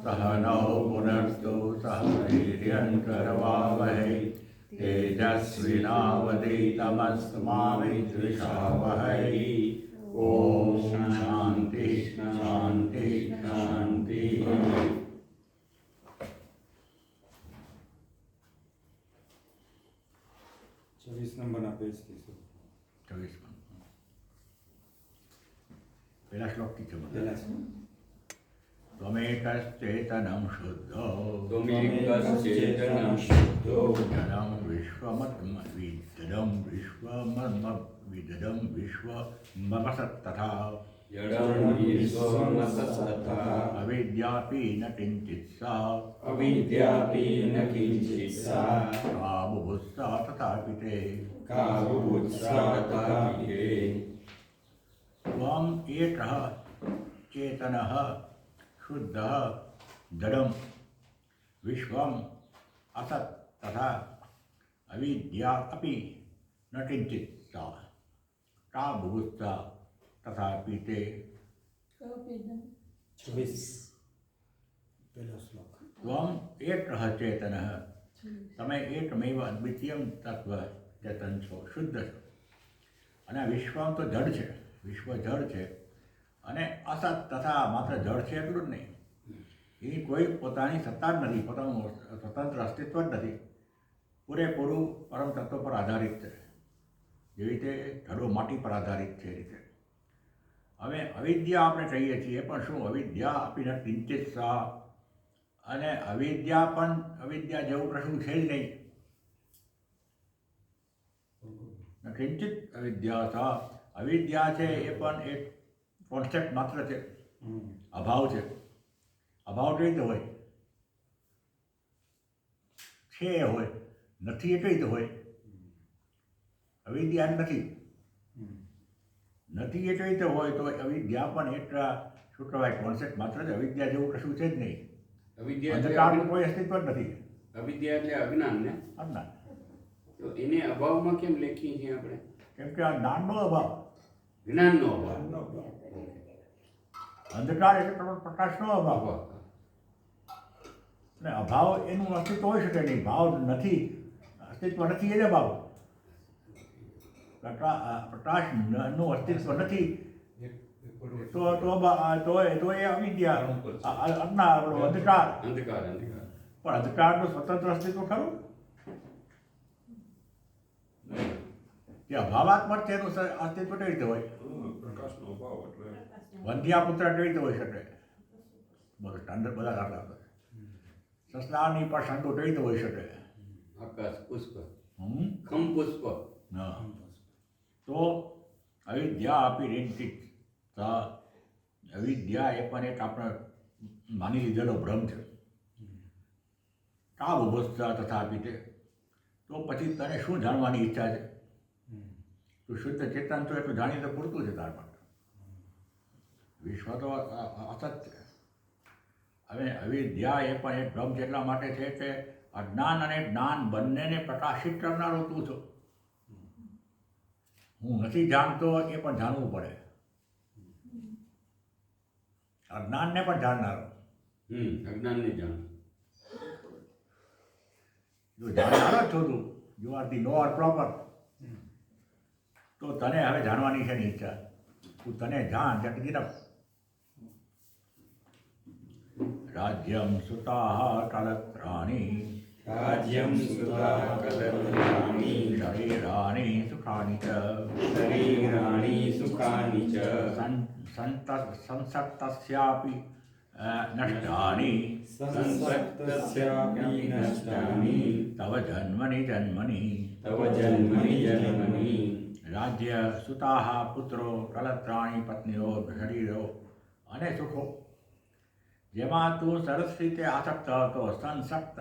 सह नौ पुनस्तु सह वीर्यङ्करवावहै तेजस्विनावधीतमस्तु मा विद्विषावहै। ओम शांति शांति शांति। 24 નંબરના પેજથી 24 પહેલા શ્લોકથી છે પહેલા ત્વમેકશ્ચેતनं શુદ્ધો त्वमेकश्चेतनं शुद्धो જડં વિશ્વમત્મ વિશ્વમસત્તથા जडं विश्वमसत्तथा અવિદ્યાપી ન કિંચિત સા अविद्यापि न किञ्चित् सा કાબુભુત્સા તથાપિ તે काबुभुत्सा तथापि ते त्वम् एकः चेतनः शुद्धः जडं विश्वम् असत् तथा अविद्या अपि न किञ्चित् सा का बुभुत्सा तथापि ते 24 પહેલો શ્લોક त्वम् एकः चेतनः તમે એકમેવ અદ્વિતીયમ તત્વ ચેતન છો, શુદ્ધ છો. અને વિશ્વમ તો જડ છે, વિશ્વ જડ છે અને અસત તથા માત્ર જડ છે એટલું જ નહીં, એની કોઈ પોતાની સત્તા જ નથી, પોતાનું સ્વતંત્ર અસ્તિત્વ જ નથી, પૂરેપૂરું પરમ તત્વ પર આધારિત છે. જેવી રીતે જડો માટી પર આધારિત છે એ રીતે. હવે અવિદ્યા આપણે કહીએ છીએ, પણ શું અવિદ્યા આપીને કિંચિત સા, અને અવિદ્યા પણ અવિદ્યા જેવું કશું છે જ નહીં. કિંચિત અવિદ્યા સા, અવિદ્યા છે એ પણ એક કોન્સેપ્ટ માત્ર છે, અભાવ છે. અભાવ કઈ રીતે હોય? છે એ હોય, નથી એ કઈ રીતે હોય? અવિદ્યા નથી, નથી એ કઈ રીતે હોય? તો અવિદ્યા પણ એક શું કહેવાય કોન્સેપ્ટ માત્ર છે, અવિદ્યા જેવું કશું છે જ નહીં. અંધકારનું કોઈ અસ્તિત્વ જ નથી. અવિદ્યા એટલે અજ્ઞાન ને, અજ્ઞાન. તો એને અભાવમાં કેમ લખીએ છીએ આપણે? કેમ કે આ જ્ઞાનનો અભાવ, જ્ઞાનનો અભાવ. અંધકાર એટલે પ્રકાશનો અભાવ. અને અભાવ એનું અસ્તિત્વ હોઈ શકે નહીં. ભાવ નથી, અસ્તિત્વ નથી એ જ અભાવ. પ્રકાશનું અસ્તિત્વ નથી તો એ અવિદ્યા, અંધકાર. અંધકાર પણ અંધકારનું સ્વતંત્ર અસ્તિત્વ ખરું કે અભાવાત્મક છે? એનું અસ્તિત્વ કઈ રીતે હોય? પ્રકાશનો અભાવ એટલે વંધ્યા પુત્ર કઈ રીતે હોઈ શકે? બધા દાખલા. સસલાની પર સંડો કઈ રીતે હોઈ શકે? આકાશ પુષ્પ, હમ ખમ પુષ્પ. હા. તો અવિદ્યા આપી રેન્ટિક, અવિદ્યા એ પણ એક આપણે માની લીધેલો ભ્રમ છે. કા ઉભોત્સા તથાપી તે, તો પછી તને શું જાણવાની ઈચ્છા છે? તું શુદ્ધ ચેતન તો એટલું જાણી તો પૂરતું છે તાર માટે. વિશ્વ તો અસત છે. હવે અવિદ્યા એ પણ એક ભ્રમ છે એટલા માટે છે કે અજ્ઞાન અને જ્ઞાન બંનેને પ્રકાશિત કરનારો તું છો. હું નથી જાણતો એ પણ જાણવું પડે, અજ્ઞાનને પણ જાણનારો. અજ્ઞાન ને જાણ. જો જાણનારો જ છો તું, યુ આર ધી નોઅર પ્રોપર, તો તને હવે જાણવાની છે ની ઈચ્છા. તું તને જાણ, દેટ ઇઝ ઇનફ. રાજ્યમ સુતા કલત્રાણી राज्यं सुता कदम्यानि શરીરાણી સુખાની ચ शरीराणि सुखानि च સંસક્તસ્યાપि નષ્ટાની संसक्तस्यापि नष्टानि તવ જન્મની જન્મની तव जन्मनि जन्मनि રાજ્ય સુતાઃ પુત્રો કલત્રાણી પત્નીઓ શરીરો અને સુખો જેમાં તું સરસ રીતે આસક્ત હતો, સંસક્ત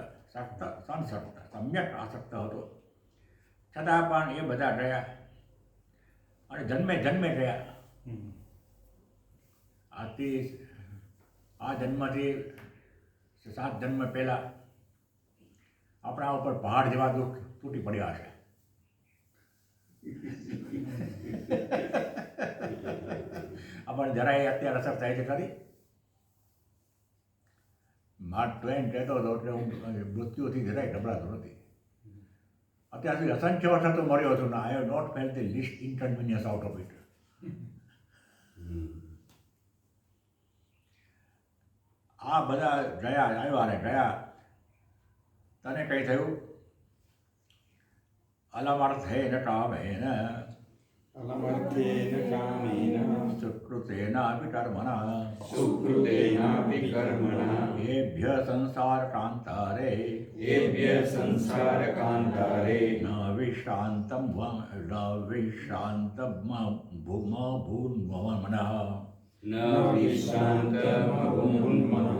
સમ્યક આસક્ત હતો, છતાં પણ એ બધા ગયા અને જન્મે જન્મે ગયા. આથી આ જન્મથી 7 જન્મ પહેલાં આપણા ઉપર પહાડ જેવા દુઃખ તૂટી પડ્યા હશે. આપણને જરાય અત્યારે અસર થાય છે ખરી? માર્ક ટ્વેન કહેતો હતો એટલે હું મૃત્યુથી જરાય ગભરાતો નથી. અત્યાર સુધી અસંખ્ય વખત તો મળ્યો હતો ને I have not felt the least inconvenience out of it. આ બધા ગયા આવ્યા ને ગયા તને કંઈ થયું? અલમર્થે ન કામેન અલમર્થેન કામેન સુકૃતેનાપિ કર્મણા સુકૃતેનાપि કર્મણા એભ્ય સંસાર કાંતારે એભ્ય સંસારકાંતારે ન વિશ્રાંતમ ભૂન્મનઃ ન વિશ્રાંતમભૂન્મનઃ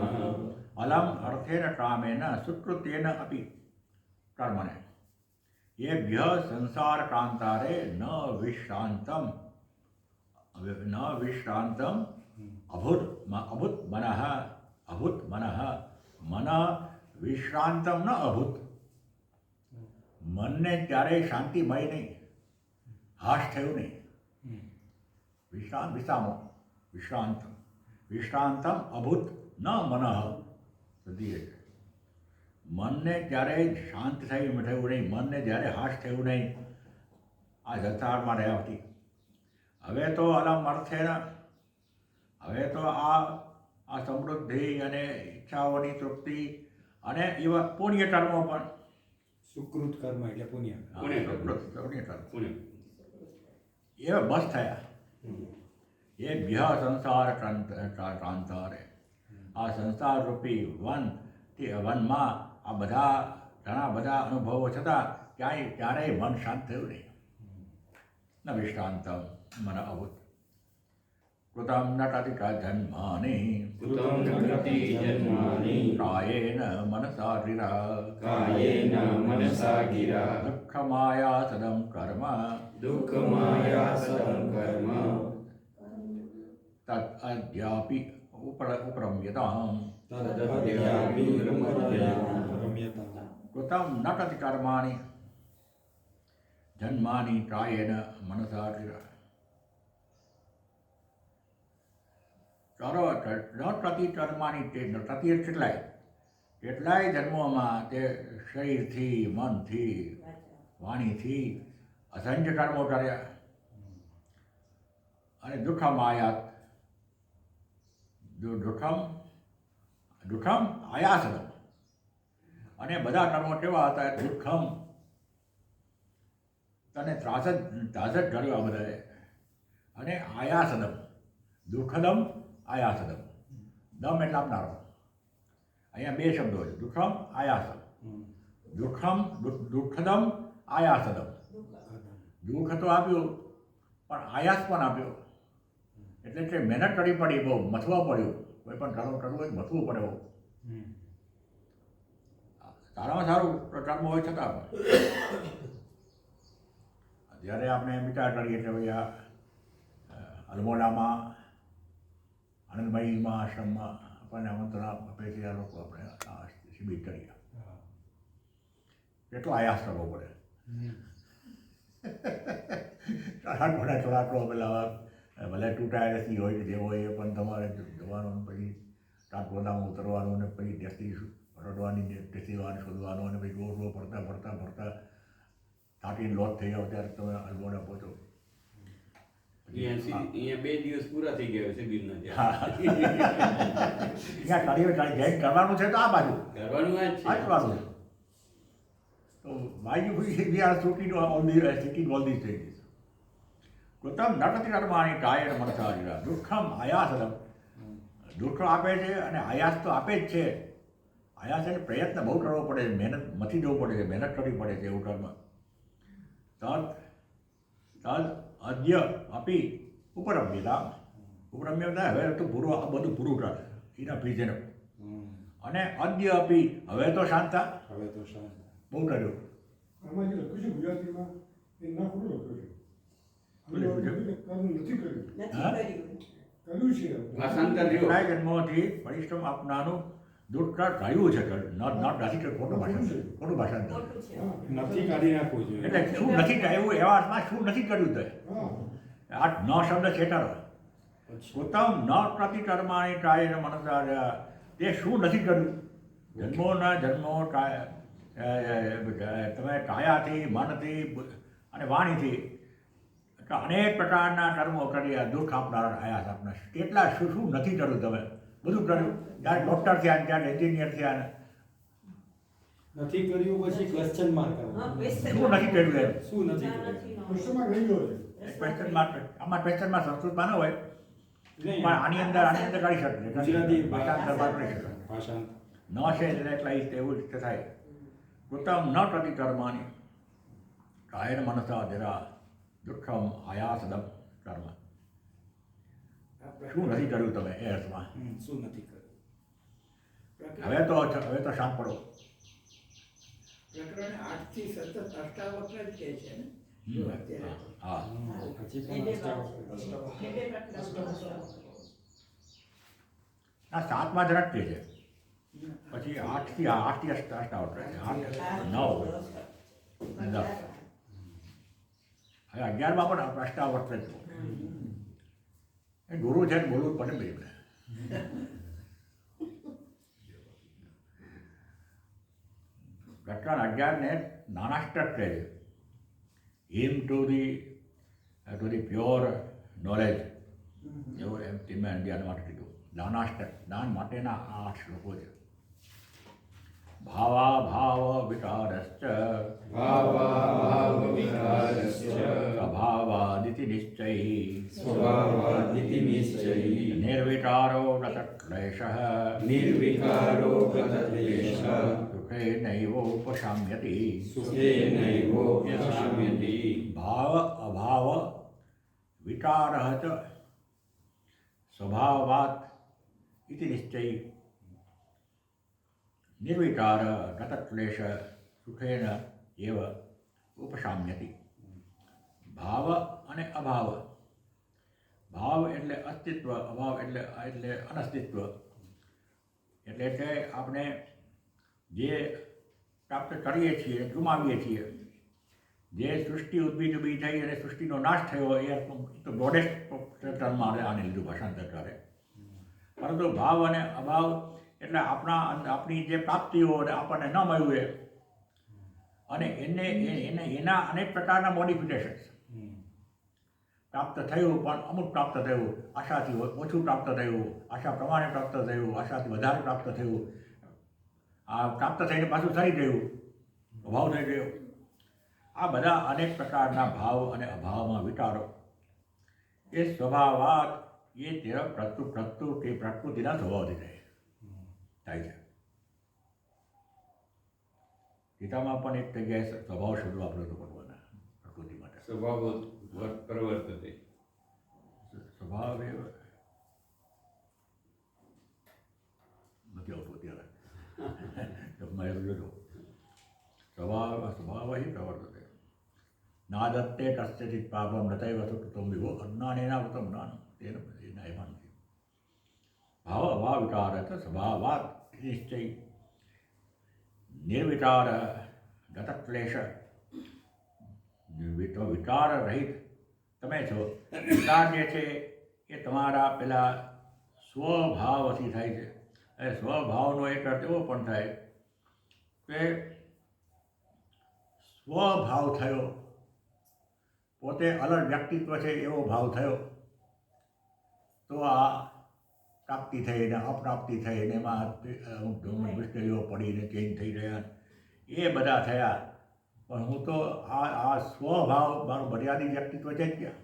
અલમ અર્થેન કામેન સુકૃતેન અપિ કર્મને એભ્ય સંસાર કાંતારે ન વિશ્રાંતમ અભૂત મનઃ મન વિશ્રાંતમ ન અભૂત. મનને ક્યારેય શાંતિમય નહીં, હાશ થયું નહીં. વિશ્રાંતમ અભૂત ન મનઃ બધી મનને ક્યારેય શાંત થયું નહીં, મનને જ્યારે હાશ થયું નહીં. આ જથારમાં રહેવાથી હવે તો અલમ અર્થેના હવે તો આ સમૃદ્ધિ અને ઈચ્છાઓની તૃપ્તિ અને એવા પુણ્ય કર્મો પણ સુકૃત કર્મ એટલે પુણ્ય. પુણ્ય કર્મ પુણ્ય એવા બસ થયા. એ ભ્ય સંસાર કાંતારે આ સંસાર રૂપી વનમાં આ બધા ઘણા બધા અનુભવો છતાં ક્યારેય મન શાંત થયું નહીં. ન વિશ્રાંતમ મન અભૂત કૃતમ નટતિકા જન્માની કૃતમ નટતિ જન્માનિ કાયેન મનસા ગિરા કાયેન મનસા ગિરા દુઃખમાયાસદં કર્મ દુઃખમાયાસદં કર્મ તદ અદ્યાપિ ઉપરમ્યતામ તદદ્યાપિ રમ્યતા કૃતમ નટતિ કર્માણિ જન્માની કાયેન મનસા ગિરા. નટતિ કર્માની તે નટતિ કેટલાય જન્મોમાં તે શરીરથી, મનથી, વાણીથી અસંખ્ય કર્મો કર્યા અને દુઃખમ આયાસદમ અને બધા કર્મો કેવા હતા? દુઃખમ તને ત્રાસ જ કર્યો આ બધાએ. અને આયાસદમ દુઃખદમ આયાસદમ. દમ એટલે આપનારો. અહીંયા બે શબ્દો છે, દુઃખમ આયાસમ. દુઃખદમ આયાસદમ. દુઃખ તો આપ્યું પણ આયાસ પણ આપ્યો. એટલે કે મહેનત કરવી પડી, બહુ મથવા પડ્યું. કોઈ પણ કર્મ કરવું હોય મથવું પડે બહુ. સારામાં સારું કર્મ હોય છતાં પણ જ્યારે આપણે વિચાર કરીએ કે ભાઈ આ અલમોડામાં આનંદભાઈમાં આશ્રમમાં આપણને આમંત્રણ આપે છે આ લોકો, આપણે આ શિબિર કરીએ, કેટલો આયાસ કરવો પડે. થોડા પેલા ભલે તૂટાય નથી હોય કે જે હોય એ પણ તમારે જવાનું, પછી ટાટોદામાં ઉતરવાનું અને પછી ટેસ્ટી રડવાની, ટેસ્ટી વાર શોધવાનું અને પછી રોડ ફરતા થાકીને લોટ થઈ જાવ ત્યારે તમે અલમોડા પહોંચો. અહીંયા 2 દિવસ પૂરા થઈ ગયા છે બિલના. અહીંયા જૈન કરવાનું છે તો આ બાજુ કરવાનું આ જ છે. કરવાનું છે. તો my we are sitting all these things. કૃતમ નટતિ કર્માણિ કાયેન મનસા ગિરા દુઃખમ આયાસદમ. દુઃખ આપે છે અને આયાસ તો આપે જ છે. આયાસ એટલે પ્રયત્ન બહુ કરવો પડે, મહેનત મથી જવું પડે છે, મહેનત કરવી પડે છે એવું કર્મ. તદ અદ્ય અપી ઉપરમ્યતા. ઉપરમ્યતા હવે તો પૂરું, આ બધું પૂરું કરે એના ભીજન. અને અદ્ય અપી હવે તો શાંતા. હવે તો શાંત. બહુ કર્યું. આમાં જે લખ્યું છે ગુજરાતીમાં એ ના ખોટું લખ્યું છે. કર્મ નથી કર્યું, કર્યું છે. ભાષાંતર રહ્યો. કેટલાય જન્મોથી પરિશ્રમ આપનારું દુઃખ કહ્યું છે. નોટ નથી કે ખોટું ભાષાંતર. નથી કાઢી નાખવું જોઈએ. એટલે શું નથી કહ્યું એવા અર્થમાં શું નથી કર્યું તે. હા, આ ન શબ્દ છેટાડો. ઉત્તમ ન પ્રતિ કર્માણી કાયેન મનસા તે શું નથી કર્યું? જન્મોના જન્મો તમે કાયાથી મનથી અને વાણીથી એટલે અનેક પ્રકારના કર્મો કર્યા, દુઃખ આપનારા આવ્યા છે આપણે. કેટલા શું શું નથી કર્યું તમે, બધું કર્યું. ત્યારે ડૉક્ટર થયા ને ત્યારે એન્જિનિયર થયા ને નથી કર્યું પછી ક્વેશ્ચન માર્ક શું નથી કર્યું એમ. શું નથી કર્યું પ્રશ્નમાં રહી ગયો છે. ક્વેશ્ચન માર્ક આમાં ક્વેશ્ચનમાં સંસ્કૃતમાં ન હોય નહીં, પણ આની અંદર કાઢી શકે ગુજરાતી ભાષાંતરમાં કરી શકે. ભાષાંતર ન છે એટલે એવું જ થાય. કૃતમ ન પ્રતિકર્માની કાયન મનસા જરા દુઃખમ આયાસદમ કર્મ. શું નથી કર્યું તમે એ અર્થમાં. શું નથી કર્યું હવે તો શાંત પડો. પ્રકરણ 8 થી સતત અષ્ટાવક્ર જ કહે છે ને જો અત્યારે હા હજી પણ આ 7મા જરાક કહે છે, પછી 8 થી અષ્ટાવક્ર છે, 8, 9 અને 10. હવે 11માં પણ અષ્ટાવક્ર જ એ ગુરુ છે ને બોલવું પડે ભાઈ. પ્રકરણ 11 ને નાનાષ્ટક કહે છે. Him to the pure knowledge, એવું એમ તેમાં ધ્યાન માટે કીધું. નાનાષ્ટક જ્ઞાન માટેના 8 શ્લોકો છે. ભાવા ભાવ વિકારશ્ચ ભાવાભાવ વિકારશ્ચ સ્વભાવાદિતિ નિશ્ચય સ્વભાવાદિતિ નિશ્ચયી નિર્વિકારો નતક્લેશઃ નિર્વિકારો ગતક્લેશઃ સુખેનૈવોપશામ્યતિ. સુખેનૈવોપશામ્યતિ. ભાવ અભાવ વિકારઃ ચ સ્વભાવાत् ઇતિ નિશ્ચયી નિર્વિકાર ગતક્લેશ સુખેન એવ ઉપશામ્યતિ. ભાવ અને અભાવ. ભાવ એટલે અસ્તિત્વ, અભાવ એટલે અનસ્તિત્વ. એટલે કે આપણે જે પ્રાપ્ત કરીએ છીએ ગુમાવીએ છીએ. જે સૃષ્ટિ ઊભી થઈ અને સૃષ્ટિનો નાશ થયો એ તો બ્રોડેસ્ટ ટર્મમાં આને લીધું ભાષાંતર કરે. પરંતુ ભાવ અને અભાવ એટલે આપણી જે પ્રાપ્તિઓ આપણને ન મળ્યું એ, અને એના અનેક પ્રકારના મોડિફિકેશન્સ. પ્રાપ્ત થયું પણ અમુક પ્રાપ્ત થયું, આશાથી ઓછું પ્રાપ્ત થયું, આશા પ્રમાણે પ્રાપ્ત થયું, આશાથી વધારે પ્રાપ્ત થયું, આ પ્રાપ્ત થઈને પાછું થઈ ગયું, અભાવ થઈ ગયો. આ બધા અનેક પ્રકારના ભાવ અને અભાવમાં વિચારો એ સ્વભાવાત એ પ્રકૃતિના સ્વભાવથી થાય છે. ગીતામાં પણ એક જગ્યાએ સ્વભાવ શબ્દ વાપર્યો હતો ભગવાનના પ્રકૃતિ માટે. સ્વભાવ પ્રવર્તતે. સ્વભાવ એ નથી આવતું અત્યારે. સ્વભાવ હિ પ્રવર્તતે. નાદત્તે કસ્યચિત પાપમ નતૈવ સુકૃતમ વિભો અજ્ઞાનેનાવૃતમ જ્ઞાનમ તેન નયમાનતિ. ભાવ અભાવ વિકાર સ્વભાવાત નિશ્ચય નિર્વિકાર ગતક્લેશ. વિકાર રહિત તમે છો. વિકાર જે છે એ તમારા પેલા સ્વભાવથી થાય છે. એ સ્વભાવનો એક અર્થ એવો પણ થાય કે સ્વભાવ થયો, પોતે અલગ વ્યક્તિત્વ છે એવો ભાવ થયો, તો આ પ્રાપ્તિ થઈ ને અપ્રાપ્તિ થઈ ને એમાં મુશ્કેલીઓ પડીને ચેન્જ થઈ રહ્યા એ બધા થયા. પણ હું તો આ સ્વભાવ મારું મર્યાદિત વ્યક્તિત્વ છે જ ક્યાં.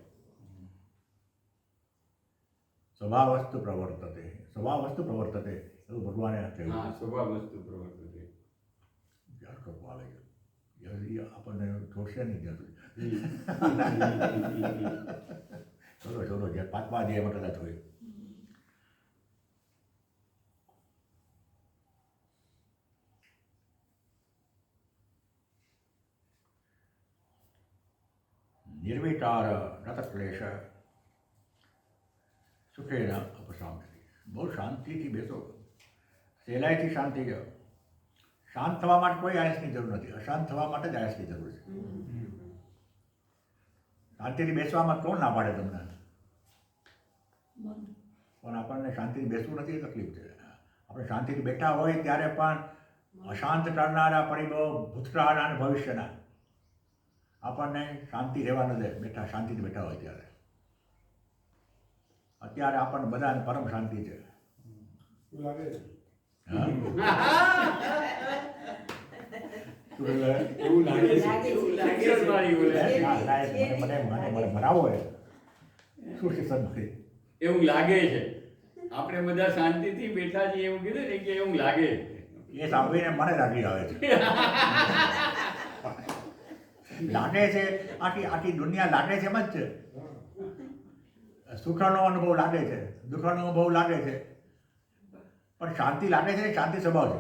સ્વભાવસ્તુ પ્રવર્તતે, સ્વભાવસ્તુ પ્રવર્તતે એવું ભગવાને કહ્યું. હા, સ્વભાવ વસ્તુ પ્રવર્તતે. યાદ કરવું આવે છે. આપણને છોડશે નહીં ત્યાં સુધી. ચલો જે 5મા અધ્યાયમાં કદાચ હોય. નિર્વિકાર ગતક્લેશ સુખેન ઉપશામ્યતિ. બહુ શાંતિથી બેસો, સહેલાઈથી શાંત થઈ જાઓ. શાંત થવા માટે કોઈ આયાસની જરૂર નથી, અશાંત થવા માટે જ આયાસની જરૂર છે. શાંતિથી બેસવામાં કોણ ના પાડે તમને? પણ આપણને શાંતિથી બેસવું નથી એ તકલીફ છે. આપણે શાંતિથી બેઠા હોય ત્યારે પણ અશાંત કરનારા પરિબળો ભૂતકાળના અને ભવિષ્યના આપણને શાંતિ રહેવા ન દે. બેઠા શાંતિથી બેઠા હોય ત્યારે. અત્યારે આપણને બધાને પરમ શાંતિ છે. એવું લાગે છે. હા? શું કહે? એવું લાગે છે. એવું લાગે છે. શિક્ષણવાળી બોલે. ના, સાહેબ, મને ભરાવો હોય. શું શિક્ષણ મળી? એવું લાગે છે. આપણે બધા શાંતિથી બેઠા છીએ એવું કીધું ને કે એવું લાગે છે. એ સાંભળીને મને લાગી આવે છે. લાગે છે આખી દુનિયા લાગે છે એમ જ છે. સુખનો અનુભવ લાગે છે, દુઃખનો અનુભવ લાગે છે, પણ શાંતિ લાગે છે. શાંતિ સ્વભાવ છે.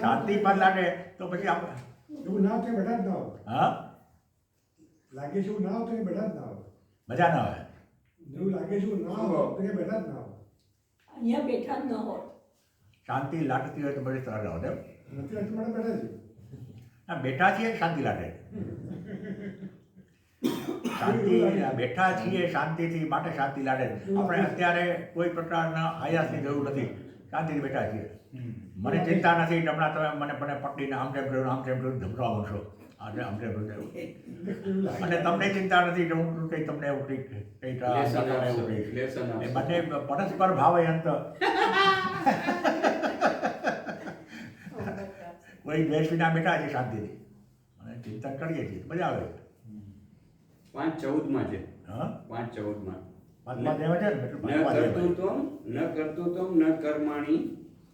શાંતિ પણ લાગે તો પછી આપણે એવું ના હોય તો બેઠા જ ના હોય. હા લાગે છે એવું ના હોય તો એ બેઠા જ ના હોય. મજા ના આવે. એવું લાગે છે એવું ના હોય તો એ બેઠા જ ના હોય. અહીંયા બેઠા જ ન હોત. શાંતિ લાગતી હોય તો પછી સરળ રહો. નથી લાગતું માટે બેઠા છે. ના, બેઠા છીએ શાંતિ લાગે. શાંતિ બેઠા છીએ શાંતિથી માટે શાંતિ લાગે. આપણે અત્યારે કોઈ પ્રકારના આયાસની જરૂર નથી. શાંતિથી બેઠા છીએ. મને ચિંતા નથી કે હમણાં તમે મને પકડીને આમ તેમ કર્યું ધમકાવા માંગશો. આજે આમ તેમ કર્યું. એવું લાગે. અને તમને ચિંતા નથી કે હું કંઈ તમને એવું કંઈક લેસન આપશો, લેસન એ આપશો. બંને પરસ્પર ભાવયંત. કોઈ દ્વેષ વિના બેઠા છે શાંતિથી અને ચિંતન કરીએ છીએ. મજા આવે છે. 5:14 છે. હા 5:14 પાંચમા દેવા છે ને એટલે ન પાંચમા દેવા. કર્તુત્વમ ન કર્માણી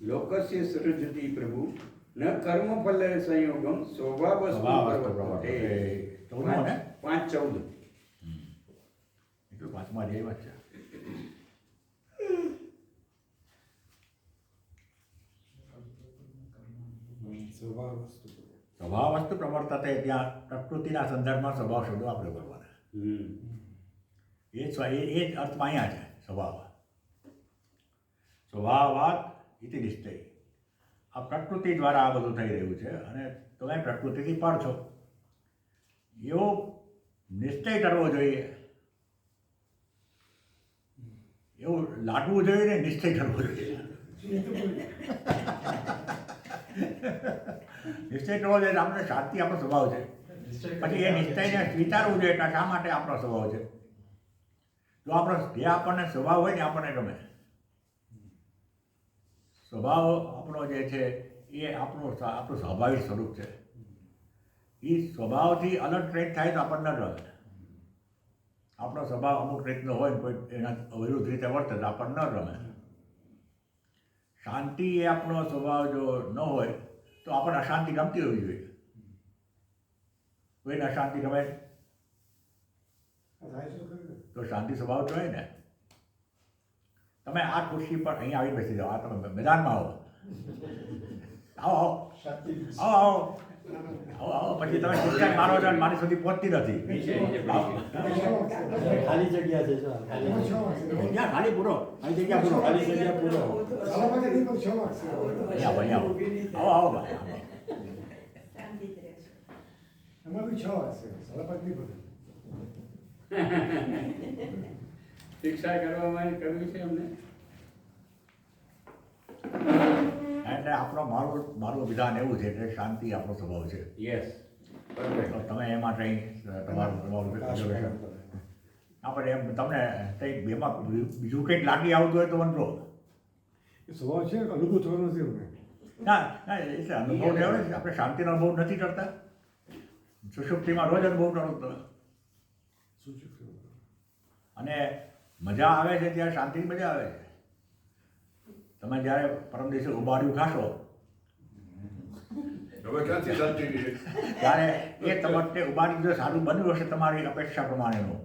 લોકસ્ય સૃજતી પ્રભુ ન કર્મ ફલ સંયોગમ સ્વભાવસ્તુ સ્વભાવસ્તુ પ્રવર્તતે. પ્રવર્તતે. 14 ને? 5:14. એટલું પાંચમા દેવા છે. સ્વભાવ વસ્તુ. સ્વભાવ વસ્તુ પ્રવર્તતે. ત્યાં પ્રકૃતિના સંદર્ભમાં સ્વભાવ શબ્દો આપણે કરવાના. એ જ અર્થમાં અહીંયા છે સ્વભાવ. સ્વભાવાત ઇતિ નિશ્ચય. આ પ્રકૃતિ દ્વારા આ બધું થઈ રહ્યું છે અને તમે પ્રકૃતિથી પર છો એવો નિશ્ચય કરવો જોઈએ. એવું લાગવું જોઈએ ને નિશ્ચય કરવો જોઈએ. નિશ્ચય કરવો જોઈએ. આપણે શાંતિ આપણો સ્વભાવ છે. પછી એ નિશ્ચયને સ્વીકારવું જોઈએ કે શા માટે આપણો સ્વભાવ છે. જો આપણો જે આપણને સ્વભાવ હોય ને આપણને ગમે. સ્વભાવ આપણો જે છે એ આપણું સ્વાભાવિક સ્વરૂપ છે. એ સ્વભાવથી અલગ કંઈક થાય તો આપણને ન ગમે. આપણો સ્વભાવ અમુક રીતનો હોય ને કોઈ એના વિરુદ્ધ રીતે વર્તે તો આપણને ન ગમે. શાંતિ એ આપણો સ્વભાવ જો ન હોય તો આપણને અશાંતિ ગમતી હોવી જોઈએ. કોઈને અશાંતિ ગમે આ થાય શું ખરું ને? તો શાંતિ સ્વભાવ તો હોય ને. તમે આ ખુરશી પર અહીંયા આવી બેસી જાઓ. આ તમે મેદાનમાં આવો આવો શાંતિ. આવો આવો આવો આવો પછી તમે ખુરશી મારો છો અને મારી સુધી પહોંચતી નથી. આવો. ખાલી જગ્યા છે સર. એમાં છ વાગશે. ત્યાં ખાલી પૂરો ખાલી જગ્યા પૂરો. ખાલી જગ્યા પૂરો. સાડા પાંચે નહીં પણ છ વાગશે. અહીંયા આવો અહીંયા આવો આવો ભાઈ આવો. એમાં બી છ વાગશે. સાડા પાંચ નહીં પડે. શિક્ષા કરવામાં કર્યું છે અમને. એટલે આપણો મારું વિધાન એવું છે કે શાંતિ આપણો સ્વભાવ છે. યસ, તો પરફેક્ટ. તમે એમાં કંઈ તમારું observation. આપણે એમ તમને કંઈક બેમાં બીજું કંઈક લાગી આવતું હોય તો મને કહો. એ સ્વભાવ છે અનુભવ થવાનો નથી અમને. ના ના એટલે અનુભવ લેવો ને. આપણે શાંતિનો અનુભવ નથી કરતા. સુષુપ્તિમાં રોજ અનુભવ કરો તમે. શું છે ખરું? અને મજા આવે છે ત્યારે શાંતિની મજા આવે છે. તમે જ્યારે પરમ દિવસે ઉબાડ્યું ખાશો ત્યારે એ તબક્કે ઉબાડ્યું જો સારું બન્યું હશે તમારી અપેક્ષા પ્રમાણેનું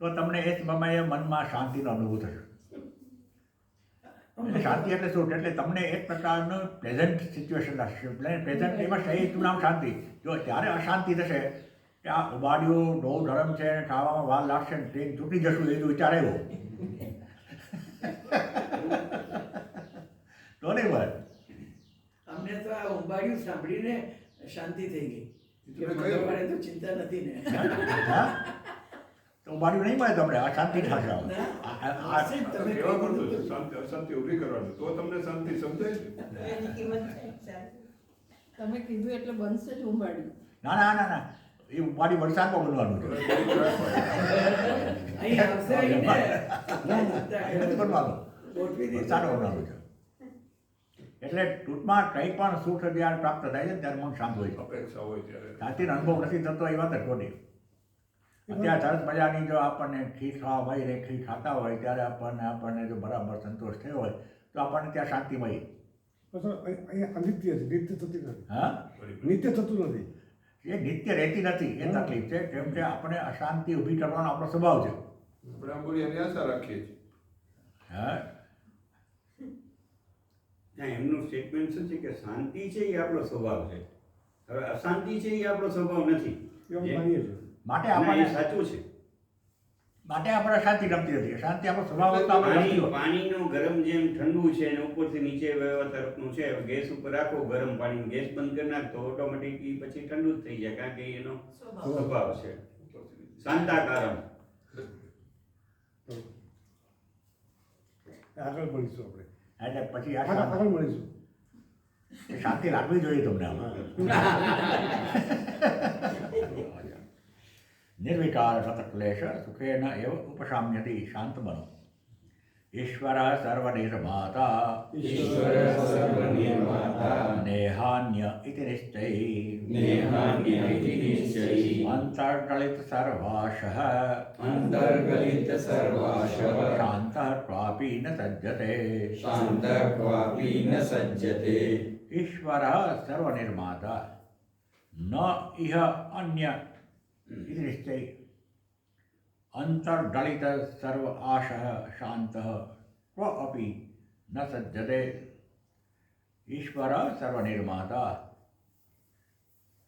તો તમને એ સમયે મનમાં શાંતિનો અનુભવ થશે. એટલે શાંતિ એટલે શું? એટલે તમને એક પ્રકારનું પ્રેઝન્ટ સિચ્યુએશન લાગશે. પ્રેઝન્ટ એમાં સહી નામ શાંતિ. જો ત્યારે અશાંતિ થશે કે આ ઉબાડ્યું બહુ ગરમ છે અને ખાવામાં વાર લાગશે ને ટ્રેન તૂટી જશું એ વિચાર આવ્યો તો નહીં બસ. અમને તો આ ઉંબાડિયું સાંભળીને શાંતિ થઈ ગઈ. કે મંગળવારે તો ચિંતા નથી ને. હા? તો ઉપાડી નહીં મળે તમને, આ શાંતિ થશે ના, નિશ્ચિત તમે કેવા કહી માંગો છો દીધું. શાંતિ અશાંતિ ઊભી કરવાની, તો તમને શાંતિ સમજાય છે. એની કિંમત થાય. તમે કીધું એટલે બનશે જ ઉંબાડી. ના ના ના ના, એ ઉપાડી વરસાદમાં બનવાનું છે. અહીં આવશે અહીં ને. એ નથી બનવાનું, ગોઠવી દીધું. વરસાદમાં બનવાનું છે. એટલે ટૂંકમાં કંઈ પણ સુખ જ્યારે પ્રાપ્ત થાય છે ત્યારે મન શાંત હોય છે. અપેક્ષા હોય ત્યારે શાંતિનો અનુભવ નથી થતો એ વાત જ ખોટી. અત્યારે સરસ મજાની જો આપણને ખીર ખાવા મળી રહે, ખીર ખાતા હોય ત્યારે આપણને જો બરાબર સંતોષ થયો હોય તો આપણને ત્યાં શાંતિ મળી. અહીંયા અનિત્ય છે, નિત્ય થતી નથી. હા, નિત્ય થતું નથી. એ નિત્ય રહેતી નથી, એ તકલીફ છે. કેમ કે આપણે અશાંતિ ઊભી કરવાનો આપણો સ્વભાવ છે. આપણે આમ બોલી એની આશા રાખીએ છીએ. હા, ના, એમનું સ્ટેટમેન્ટ શું છે કે શાંતિ છે એ આપણો સ્વભાવ છે. હવે અશાંતિ છે એ આપણો સ્વભાવ નથી. એવું જે- માનીએ છીએ. માટે ના, એ આપણને સાચું છે. શાંતિ ગમતી નથી. શાંતિ આપણો સ્વભાવ હતો, આપણે ગમતી હોય. પાણીનો ગરમ જેમ ઠંડુ છે અને ઉપરથી નીચે વહેવા તરફનું છે, ગેસ ઉપર રાખો ગરમ પાણી, ગેસ બંધ કરી નાખ તો ઓટોમેટિક પછી ઠંડુ જ થઈ જાય, કારણ કે એનો સ્વભાવ છે. શાંતાકારમ. આગળ મળીશું આપણે. એટલે પછી આ આગળ શાંતિ- મળીશું. એ શાંતિ લાગવી જોઈએ તમને આમાં. નિર્વિકાર સતક્લેશ સુખેન એવ ઉપશામ્યતિ. શાંત બનો. ઈશ્વર સર્વનિર્માતા ઈશ્વર સર્વનિર્માતા નેહાન્ય ઇતિ નિશ્ચયી નેહાન્ય ઇતિ નિશ્ચયી અંતર્ગલિત સર્વાશઃ અંતર્ગલિત સર્વાશઃ શાંતઃ ત્વાપી ન સજ્જતે. શાંતઃ ક્વાપી ન સજ્જતે ઈશ્વર સર્વનિર્માતા ન ઇહ અન્ય ઇતિ નિશ્ચયી અંતર્ગલિત સર્વ આશઃ શાંતઃ ક્વ અપી ન સજ્જતે. ઈશ્વર સર્વનિર્માતા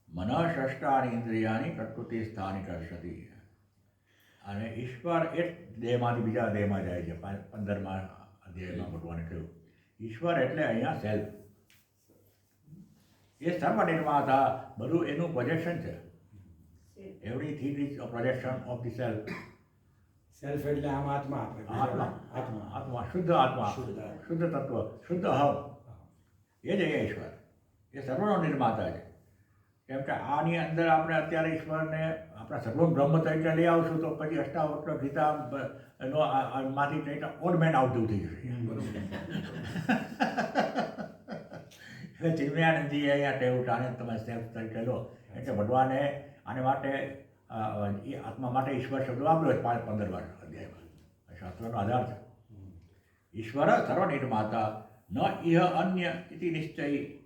મન ષષ્ટાની ઇન્દ્રિયાની પ્રકૃતિ સ્થાની કરશતિ. અને ઈશ્વર એક દેહમાંથી બીજા દેહમાં જાય છે. 15મા અધ્યાયમાં ભગવાને કહ્યું ઈશ્વર એટલે અહીંયા સેલ્ફ. એ સર્વનિર્માતા, બધું એનું પ્રોજેક્શન છે. Everything is a projection of the self. Self એટલે આમ આત્મા આપણે આત્મા આત્મા આત્મા શુદ્ધ આત્મા, શુદ્ધ આત્મા. શુદ્ધ તત્વ, શુદ્ધ અહમ, એ જ એ ઈશ્વર. એ સર્વનો નિર્માતા છે. કેમ કે આની અંદર આપણે અત્યારે ઈશ્વરને આપણા સર્વમ બ્રહ્મ તરીકે લઈ આવશું તો પછી અષ્ટાવક્ર ગીતા નો માંથી કંઈક ઓડ મેન આવતું થઈ જશે. એટલે ચિન્મયાનંદજી અહીંયા ટેવ આને તમે સેલ્ફ તરીકે લો. એટલે ભગવાને આને માટે એ આત્મા માટે ઈશ્વર શબ્દ વાપર્યો છે 15 અધ્યાયમાં. શાસ્ત્રનો આધાર છે. ઈશ્વર સર્વનિર્માતા ન ઇહ અન્ય ઇતિ નિશ્ચયી.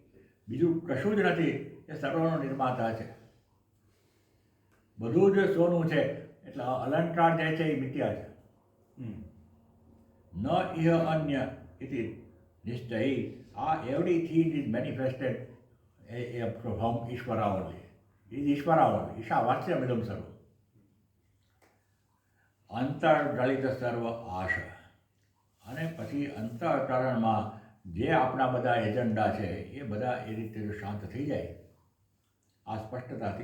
બીજું કશું જ નથી, એ સર્વનો નિર્માતા છે. બધું જ સોનું છે. એટલે અલંકાર જે છે એ મિથ્યા છે. ન ઇહ અન્ય ઇતિ નિશ્ચયી. Everything is manifested from Ishvara only. Is Ishvara only. Isha midam sarva. અંતર્ગલિત સર્વ આશ. અને પછી અંતઃકરણમાં જે આપણા બધા એજન્ડા છે એ બધા એ રીતે જો શાંત થઈ જાય આ સ્પષ્ટતાથી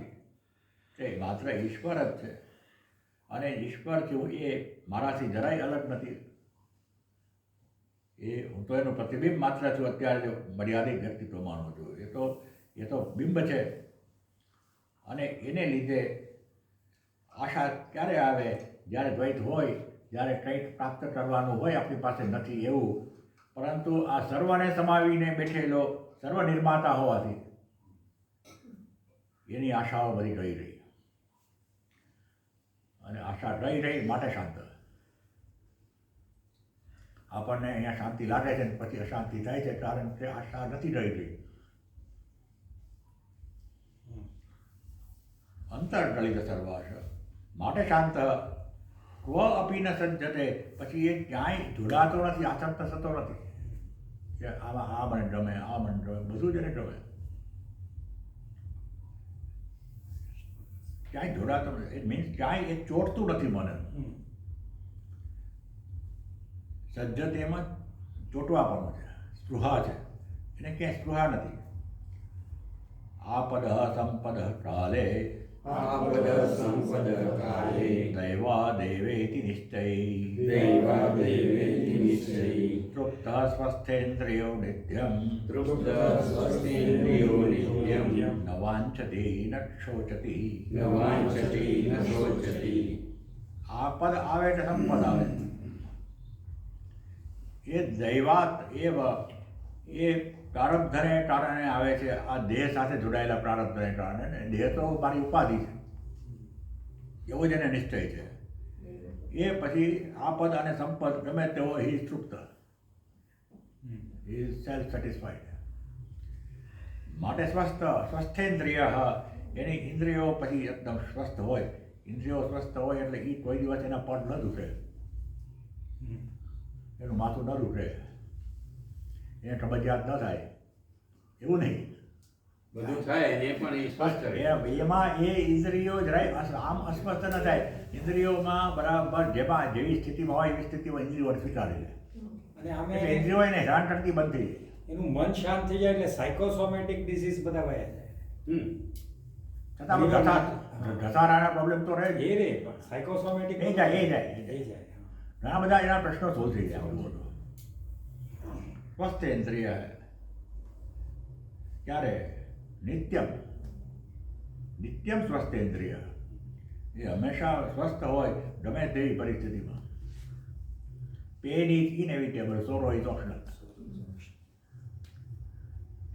કે માત્ર ઈશ્વર જ છે અને ઈશ્વર છું એ મારાથી જરાય અલગ નથી. એ હું તો એનું પ્રતિબિંબ માત્ર છું. અત્યારે જો મર્યાદિત વ્યક્તિત્વ માનું છું, એ તો બિંબ છે. અને એને લીધે આશા ક્યારે આવે? જ્યારે દ્વૈત હોય, જ્યારે કંઈક પ્રાપ્ત કરવાનું હોય આપણી પાસે નથી એવું, પરંતુ આ સર્વને સમાવીને બેઠેલો સર્વનિર્માતા હોવાથી એની આશાઓ બધી રહી રહી. અને આશા રહી માટે શાંત. આપણને અહીંયા શાંતિ લાગે છે પછી અશાંતિ થાય છે, કારણ કે આશા નથી રહી રહી. અંતર્ગલિત સર્વાશ માટે શાંત. ક્વ અપી ન સજ્જતે. પછી એ ક્યાંય જોડાતો નથી, આસક્ત થતો નથી કે આમાં આ મને ગમે, આ મને ગમે, બધું જ એને ગમે. ક્યાંય જોડાતો નથી. ઇટ મીન્સ ક્યાંય એ ચોટતું નથી મને. સજ્જત એમાં ચોટવાપણું છે, સ્પૃહા છે. એને ક્યાંય સ્પૃહા નથી. આપદ સંપદ કાલે આપદ સંપદ કાલે દૈવા દેવેતિ નિશ્ચય દૈવાદેવેતિ નિશ્ચયી તૃપ્ત સ્વસ્થેન્દ્રિયો નિત્યમ તૃપ્ત સ્વસ્તિન્દ્રિયો નિત્યમ ન વાંછતિ ન શોચતિ ન વાંછતિ ન શોચતિ. આ પદ આવે એટલે સંપદ આવે. એ દૈવાત એવ એ પ્રારબ્ધને કારણે આવે છે. આ દેહ સાથે જોડાયેલા પ્રારબ્ધને કારણે ને દેહ તો મારી ઉપાધિ છે એવો જ એને નિશ્ચય છે. એ પછી આ પદ અને સંપદ ગમે તેવો હી તૃપ્ત, હી સેલ્ફ સેટિસ્ફાઈડ. માટે સ્વસ્થેન્દ્રિય એની ઇન્દ્રિયો પછી એકદમ સ્વસ્થ હોય. ઇન્દ્રિયો સ્વસ્થ હોય એટલે એ કોઈ દિવસ એના પડ ન દુખે, એનું માથું ન દુખે, એને કબજિયાત ન થાય, એવું નહીં. બધું થાય ને પણ એ સ્પષ્ટ રહે. એમાં એ ઇન્દ્રિયો જરાય આમ અસ્વસ્થ ન થાય. ઇન્દ્રિયોમાં બરાબર જેમાં જેવી સ્થિતિમાં હોય એવી સ્થિતિમાં ઇન્દ્રિયો સ્વીકારી લે. અને આમે એટલે ઇન્દ્રિયો એને હેરાન કરતી બંધ થઈ જાય. એનું મન શાંત થઈ જાય એટલે સાયકોસોમેટિક ડિસીઝ બધા વયા જાય. છતાં ઘસારાના પ્રોબ્લેમ તો રહે જ. એ રે પણ સાયકોસોમેટિક એ જાય. થઈ જાય. ઘણા બધા એના પ્રશ્નો સોલ્વ થઈ જાય. બધું સ્વસ્થ ઇન્દ્રિય ક્યારે? નિત્યમ સ્વસ્થ ઇન્દ્રિય. એ હંમેશા સ્વસ્થ હોય ગમે તેવી પરિસ્થિતિમાં. Pain is inevitable, sorrow is optional.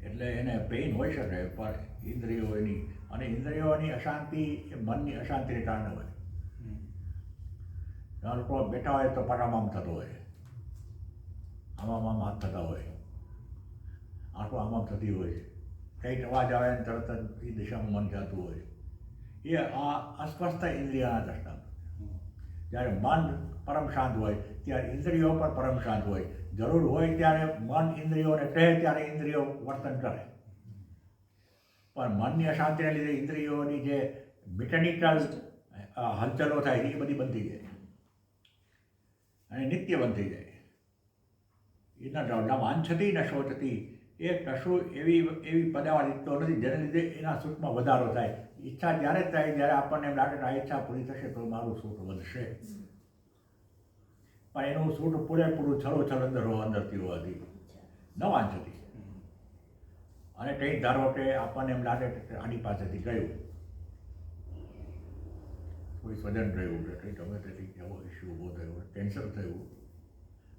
એટલે એને પેઇન હોઈ શકે પણ ઇન્દ્રિયોની, અને ઇન્દ્રિયોની અશાંતિ એ મનની અશાંતિને કારણે હોય. ઘણા લોકો બેઠા હોય તો પરામામ થતો હોય, આમ હાથ થતા હોય, આંખો આમ થતી હોય, કંઈક અવાજ આવે ને તરત જ એ દિશામાં મન જતું હોય. એ આ અસ્વસ્થ ઇન્દ્રિયના દ્રષ્ટાંત. જ્યારે મન પરમ શાંત હોય ત્યારે ઇન્દ્રિયો પર પરમ શાંત હોય. જરૂર હોય ત્યારે મન ઇન્દ્રિયોને કહે ત્યારે ઇન્દ્રિયો વર્તન કરે. પણ મનની અશાંતિને લીધે ઇન્દ્રિયોની જે મિકેનિકલ હલચલો થાય એ બધી બંધ થઈ જાય અને નિત્ય બંધ થઈ જાય. એના વાંછતી ન શોચતી. એ કશું એવી પદાવલ ઈચ્છતો નથી જેને લીધે એના સુખમાં વધારો થાય. ઈચ્છા ત્યારે જ થાય જ્યારે આપણને એમ લાગે કે આ ઈચ્છા પૂરી થશે તો મારું સુખ વધશે. પણ એનું સુખ પૂરેપૂરું છલોછલ અંદરથી હોવાથી ન વાંચતી. અને કંઈ ધારો કે આપણને એમ લાગે કે આની પાસેથી ગયું, કોઈ સ્વજન રહ્યું કે કંઈ ગમે તેથી એવો ઇસ્યુ ઊભો થયો, કેન્સર થયું,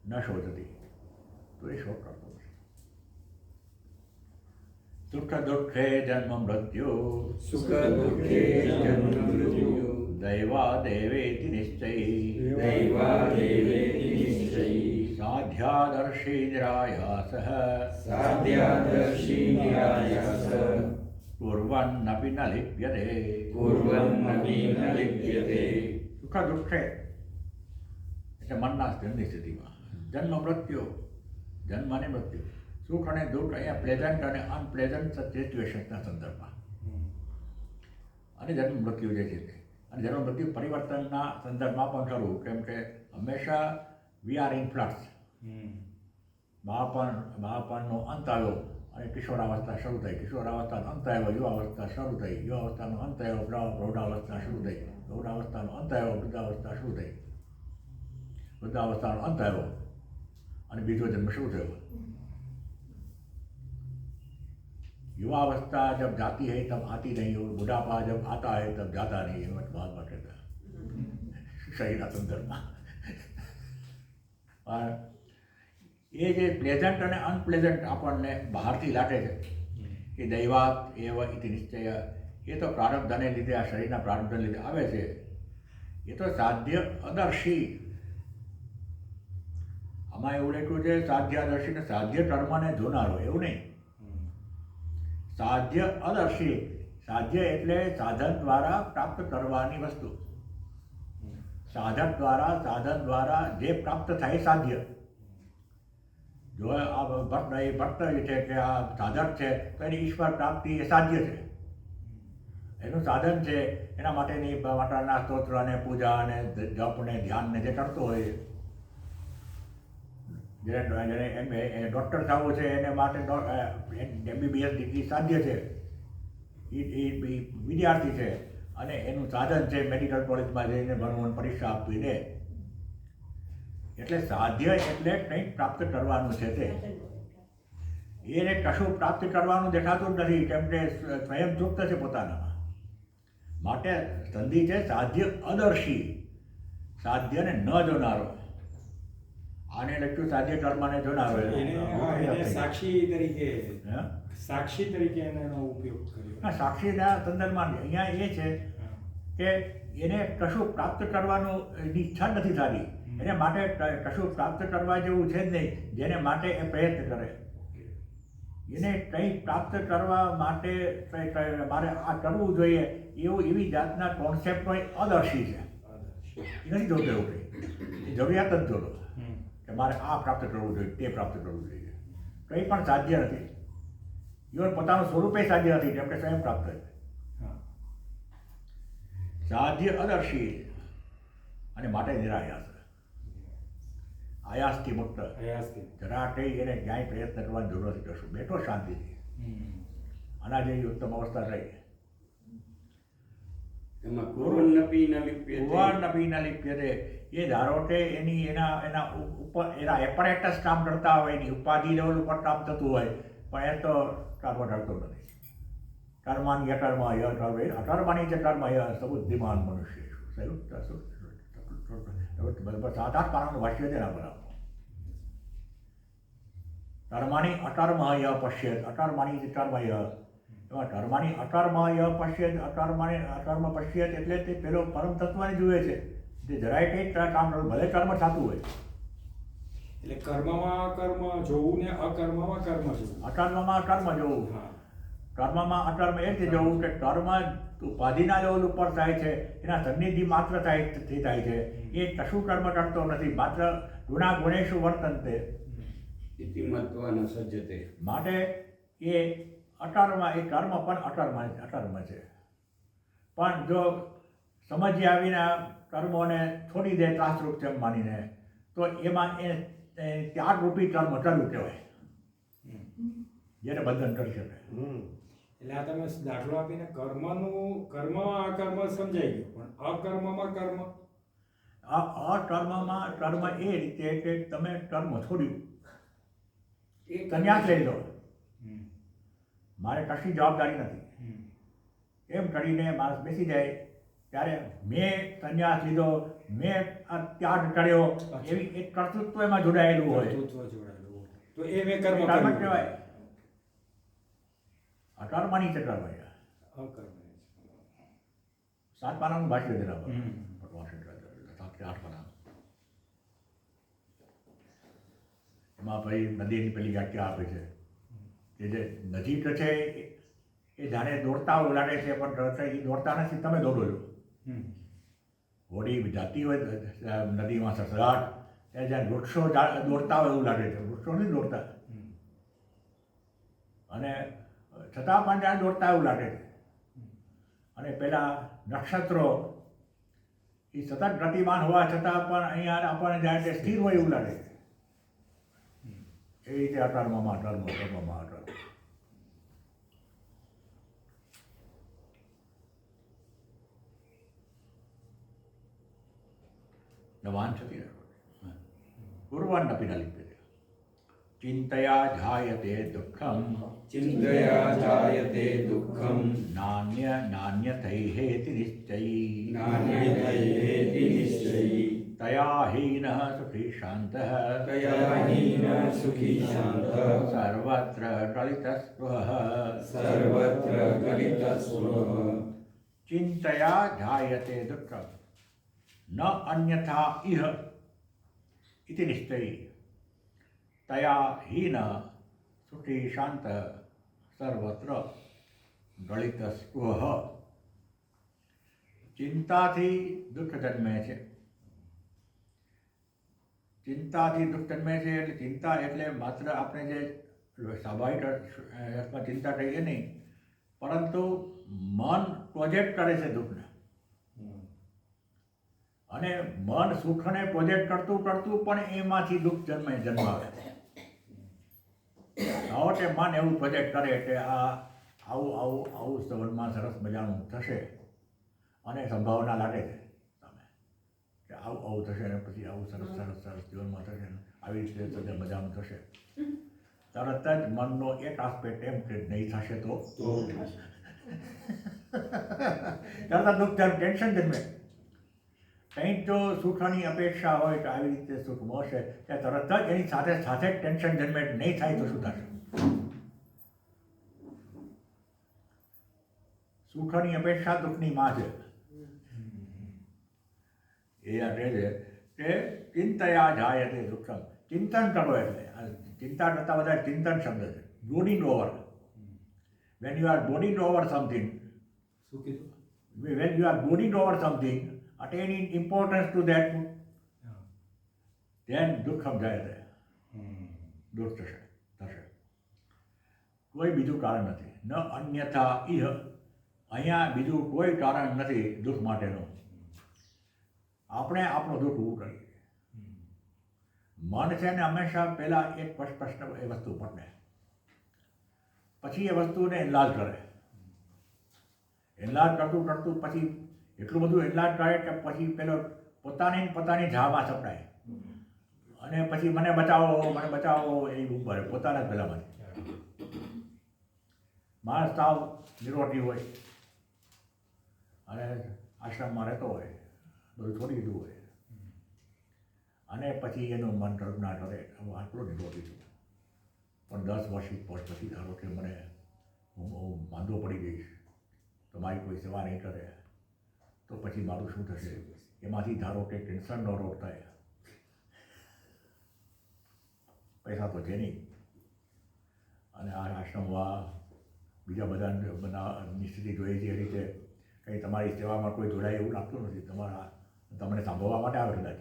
ન શોધતી તો એ શોધ કરતો નથી. સુખ દુઃખે જન્મ મૃત્યુ સુખ દુઃખે જન્મ મૃત્યુ દૈવા દેવેતિ નિશ્ચય દૈવાદેવેતિ નિશ્ચયી સાધ્યાદર્શી નિરાયાસઃ સાધ્યાદર્શી નિરાયાસ કુર્વન્નપી ન લિપ્યતે કુર્વન્નપી ન લિપ્યતે. સુખ દુઃખે એટલે મનના સ્થિરની સ્થિતિમાં જન્મ મૃત્યુ, જન્મ અને મૃત્યુ, સુખ અને દુઃખ અહીંયા પ્લેઝન્ટ અને અનપ્લેઝન્ટ સિચ્યુએશન્સના સંદર્ભમાં. અને જન્મ મૃત્યુ જે છે તે, અને જન્મ મૃત્યુ પરિવર્તનના સંદર્ભમાં પણ ખરું. કેમ કે હંમેશા વી આર ઇન ફ્લક્સ. બાળપણનો અંત આવ્યો અને કિશોરાવસ્થા શરૂ થઈ, કિશોરાવસ્થાનો અંત આવ્યો, યુવાવસ્થા શરૂ થઈ, યુવાવસ્થાનો અંત આવ્યો, પ્રૌઢાવસ્થા શરૂ થઈ, પ્રૌઢાવસ્થાનો અંત આવ્યો, વૃદ્ધાવસ્થા શરૂ થઈ, વૃદ્ધાવસ્થાનો અંત આવ્યો અને બીજો જન્મ શરૂ થયો. युवावस्था जब जाती है तब आती नहीं और बुढ़ापा जब आता है तब जाता नहीं. એ મત વાત કહેતા શરીરના સંદર્ભમાં. એ જે પ્લેઝન્ટ અને અનપ્લેઝન્ટ આપણને બહારથી લાગે છે એ દૈવાત એવ ઇતિ નિશ્ચય, એ તો પ્રારબ્ધને લીધે, આ શરીરના પ્રારબ્ધને લીધે આવે છે. એ તો સાધ્ય અદર્શી. આમાં એવું લખ્યું છે સાધ્યાદર્શી ને સાધ્ય કર્મને જોનારો, એવું નહીં. સાધ્ય અદર્શી. સાધ્ય એટલે સાધન દ્વારા પ્રાપ્ત કરવાની વસ્તુ. સાધન દ્વારા જે પ્રાપ્ત થાય સાધ્ય. જો આ ભક્ત છે કે આ સાધક છે તો એની ઈશ્વર પ્રાપ્તિ એ સાધ્ય છે, એનું સાધન છે. એના માટેના સ્તોત્ર અને પૂજા અને જપ ને ધ્યાન ને જે કરતો હોય, જેને ડૉક્ટર થવું છે એને માટે MBBS ડિગ્રી સાધ્ય છે, એ વિદ્યાર્થી છે. અને એનું સાધન છે મેડિકલ કોલેજમાં જઈને ભણવાનું, પરીક્ષા આપવી દે. એટલે સાધ્ય એટલે કંઈક પ્રાપ્ત કરવાનું છે તે. એને કશું પ્રાપ્ત કરવાનું દેખાતું જ નથી, કેમ કે સ્વયં તૃપ્ત છે પોતાનામાં. માટે સંધિ છે સાધ્ય અદર્શી, સાધ્યને ન જોનારો. આને લખ્યું સાધ્ય કર્મને જોનારો. એને સાક્ષી તરીકે હા? સાક્ષી તરીકે એનો ઉપયોગ કર્યો. હા, સાક્ષીના સંદર્ભમાં અહીંયા એ છે કે એને કશું પ્રાપ્ત કરવાનું એની ઈચ્છા નથી થતી. એને માટે કશું પ્રાપ્ત કરવા જેવું છે જ નહીં, જેને માટે એ પ્રયત્ન કરે. એને કંઈ પ્રાપ્ત કરવા માટે મારે આ કરવું જોઈએ એવી જાતના કોન્સેપ્ટનો એ અદર્શી છે. એ નથી જોતો એવું કંઈ, એ જરૂરિયાત જ જોતો કે મારે આ પ્રાપ્ત કરવું જોઈએ, તે પ્રાપ્ત કરવું જોઈએ. કંઈ પણ સાધ્ય નથી. ઇવન પોતાનું સ્વરૂપે સાધ્ય નથી, કેમ કે સ્વયં પ્રાપ્ત છે. સાધ્ય અદર્શી અને માટે નિરાયાસ. આયાસથી મુક્ત. જરા કંઈ એને ક્યાંય પ્રયત્ન કરવાની જરૂર નથી. કશું બેઠો શાંતિથી. આના જેવી ઉત્તમ અવસ્થા થઈ. એમાં કુર્વન્નપી ન લિપ્યતે. કુર્વન્નપી ન લિપ્યતે. એ ધારો કે એના ઉપર એના એપરેટસ કામ કરતા હોય, એની ઉપાધિ લેવલ ઉપર કામ થતું હોય, પણ એ તો કામ કરતો નથી. કર્માની અકર્મ અકર્માની જે કર્મ સબુદ્ધિમાન મનુષ્ય. સાત આઠ પાનાનું ભાષ્ય છે. કર્માની અકર્મ પશ્યેત, અકર્માની જે કર્મ એમાં કર્માની અકર્મ પશ્યેત, અકર્મ પશ્યેત એટલે તે પેલો પરમ તત્વને જુએ છે, જે જરાય કંઈ કામ કરવું, ભલે કર્મ થતું હોય. એટલે કર્મમાં કર્મ જોવું ને અકર્મમાં કર્મ જોવું. અકર્મમાં કર્મ જોવું. કર્મમાં અકર્મ એ રીતે જોવું કે કર્મ ઉપાધિના લેવલ ઉપર થાય છે, એના સન્નિધિ માત્ર થાય છે. એ કશું કર્મ કરતો નથી, માત્ર ગુણા ગુણેશુ વર્તનતે. ઇતિમત્વ ન સજ્જતે. માટે એ અકર્મ, એ કર્મ પણ અકર્મ છે. પણ જો સમજી આવીને કર્મોને છોડી દે ત્રાસરૂપ છે માનીને, તો એમાં એ ત્યાગરૂપી કર્મ કરવું કહેવાય, જેને બંધન કરી શકે. એટલે આ તમે દાખલો આપીને કર્મમાં અકર્મ સમજાઈ ગયું, પણ અકર્મમાં કર્મ. અકર્મમાં કર્મ એ રીતે કે તમે કર્મ છોડ્યું, સંન્યાસ લઈ લો, મારે કશી જવાબદારી નથી એમ કરીને માણસ બેસી જાય. ત્યારે મેં સંન્યાસ લીધો, મેં આ ત્યાગ કર્યો, એવી એક કર્તૃત્વ એમાં જોડાયેલું હોય, તો એ મેં કર્મ કર્મ કર્યું કહેવાય. અકર્મની છે કર્મ. સાત પાનાનું ભાષ્ય છે ભગવાન શંકરાચાર્ય, 7 કે 8 પાના. એમાં ભાઈ નદીની પેલી વ્યાખ્યા આપે છે કે જે નજીક છે એ જાણે દોડતા હોય લાગે છે, પણ એ દોડતા નથી, તમે દોડો છો. હોડી જાતી હોય નદીમાં સસરાટ, ત્યારે જ્યાં વૃક્ષો દોડતા હોય એવું લાગે છે, વૃક્ષો નથી દોડતા, અને છતાં પણ જ્યાં દોડતા એવું લાગે છે. અને પેલા નક્ષત્રો એ સતત ગતિમાન હોવા છતાં પણ અહીંયા આપણને જાય સ્થિર હોય એવું લાગે છે. એ રીતે અકર્મમાં કર્મમાં અકર્મ. વાંછતી કુર્વન્નપી ન લિપ્યતે. ચિંતયા જાયતે દુઃખમ. ચિંતયા જાયતે દુઃખમ. નાન્યથૈહેતિ નિશ્ચયી. નાન્યથૈહેતિ નિશ્ચયી. તયા હીનઃ સુખી શાંતઃ. તયા હીનઃ સુખી શાંતઃ. સર્વત્ર ગલિતસ્પૃહઃ. સર્વત્ર ગલિતસ્પૃહઃ. ચિંતયા જાયતે દુઃખમ ન અન્યથા ઇહ ઇતિ નિશ્ચયી. તયા હીન સુખી શાંત સર્વત્ર ગલિત સ્પૃહ. ચિંતાથી દુઃખ જન્મે છે. ચિંતાથી દુઃખ જન્મે છે એટલે ચિંતા એટલે માત્ર આપણે જે સ્વાભાવિક અર્થમાં ચિંતા કહીએ નહીં, પરંતુ મન પ્રોજેક્ટ કરે છે દુઃખને, અને મન સુખને પ્રોજેક્ટ કરતું પણ એમાંથી દુઃખ જન્માવે. આવો કે મન એવું પ્રોજેક્ટ કરે કે આ આવું સંબંધમાં સરસ મજાનું થશે, અને સંભાવના લાગે છે તમે કે આવું આવું થશે અને પછી આવું સરસ સરસ સરસ જીવનમાં થશે ને આવી રીતે થશે મજાનું થશે. તરત જ મનનો એક આસ્પેક્ટ એમ કે નહીં થશે તો તરત દુઃખ ત્યારે ટેન્શન જન્મે. કંઈક જો સુખની અપેક્ષા હોય તો આવી રીતે સુખ મળશે ત્યાં તરત જ એની સાથે સાથે જ ટેન્શન જન્મે નહીં થાય તો શું થશે? સુખની અપેક્ષા દુઃખની માં છે. એ યાદ રહે છે કે ચિંતયા જાય તે દુઃખમ. ચિંતન કરો એટલે ચિંતા કરતાં વધારે ચિંતન શબ્દ છે. Brooding over. When you are brooding over something, શું કીધું? when you are brooding over something, attaining importance to that, then દુઃખ સમજાય છે. દુઃખ થશે. કોઈ બીજું કારણ નથી. ન અન્યથા ઇહ. અહીંયા બીજું કોઈ કારણ નથી દુઃખ માટેનું. આપણે આપણું દુઃખ ઊભું કરીએ. મન છે ને હંમેશા પહેલાં એક પ્રશ્ન એ વસ્તુ પટને, પછી એ વસ્તુને એનલાર્જ કરે. એનલાર્જ કરતું પછી એટલું બધું એનલાર્જ કરે કે પછી પેલો પોતાની ઝામાં સપડાય અને પછી મને બચાવો એ ઉપર પોતાના જ પહેલાંમાંથી. માણસ સાવ નિરોટી હોય અને આશ્રમમાં રહેતો હોય, બધું છોડી દીધું હોય અને પછી એનું મન કલ્પના કરે હું આટલું નિરોટી છું, પણ 10 વર્ષ પછી ધારો કે મને હું માંદો પડી જઈશ તો મારી કોઈ સેવા નહીં કરે તો પછી મારું શું થશે? એમાંથી ધારો કે કેન્સરનો રોગ થાય, પૈસા તો છે નહીં અને આ આશ્રમમાં બીજા બધાની સ્થિતિ જોઈએ છે એ રીતે કંઈ તમારી સેવામાં કોઈ જોડાય એવું લાગતું નથી. તમને સાંભળવા માટે આવે કદાચ.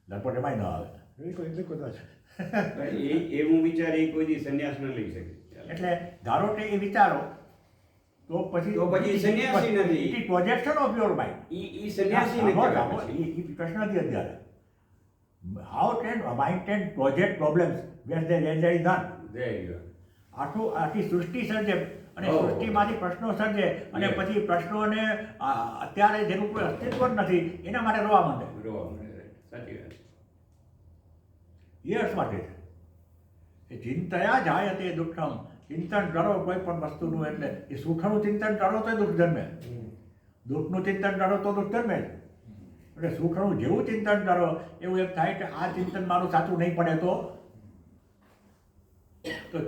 લગભગ એમાંય ન આવે. એ હું વિચારી કોઈ દી સંન્યાસ ન લઈ શકે. એટલે ધારો કે એ વિચારો તો પછી સંન્યાસી નથી. It is projection of your mind. ઈ સંન્યાસી નથી. એ પ્રશ્ન નથી અત્યારે. How can mind can project problems where there is none. આખી સૃષ્ટિ સર્જે અને સૃષ્ટિમાંથી પ્રશ્નો સર્જે અને પછી પ્રશ્નોને અત્યારે જેનું કોઈ અસ્તિત્વ જ નથી એના માટે રોવા માંડે. સાચી વાત. એ અર્થ માટે છે એ ચિંતયા જાય તે દુઃખમ. ચિંતન કરો કોઈ પણ વસ્તુનું એટલે એ સુખનું ચિંતન કરો તો દુઃખ જન્મે, દુઃખનું ચિંતન કરો તો દુઃખ જન્મે. એટલે સુખનું જેવું ચિંતન કરો એવું એમ થાય કે આ ચિંતન મારું સાચું નહીં પડે તો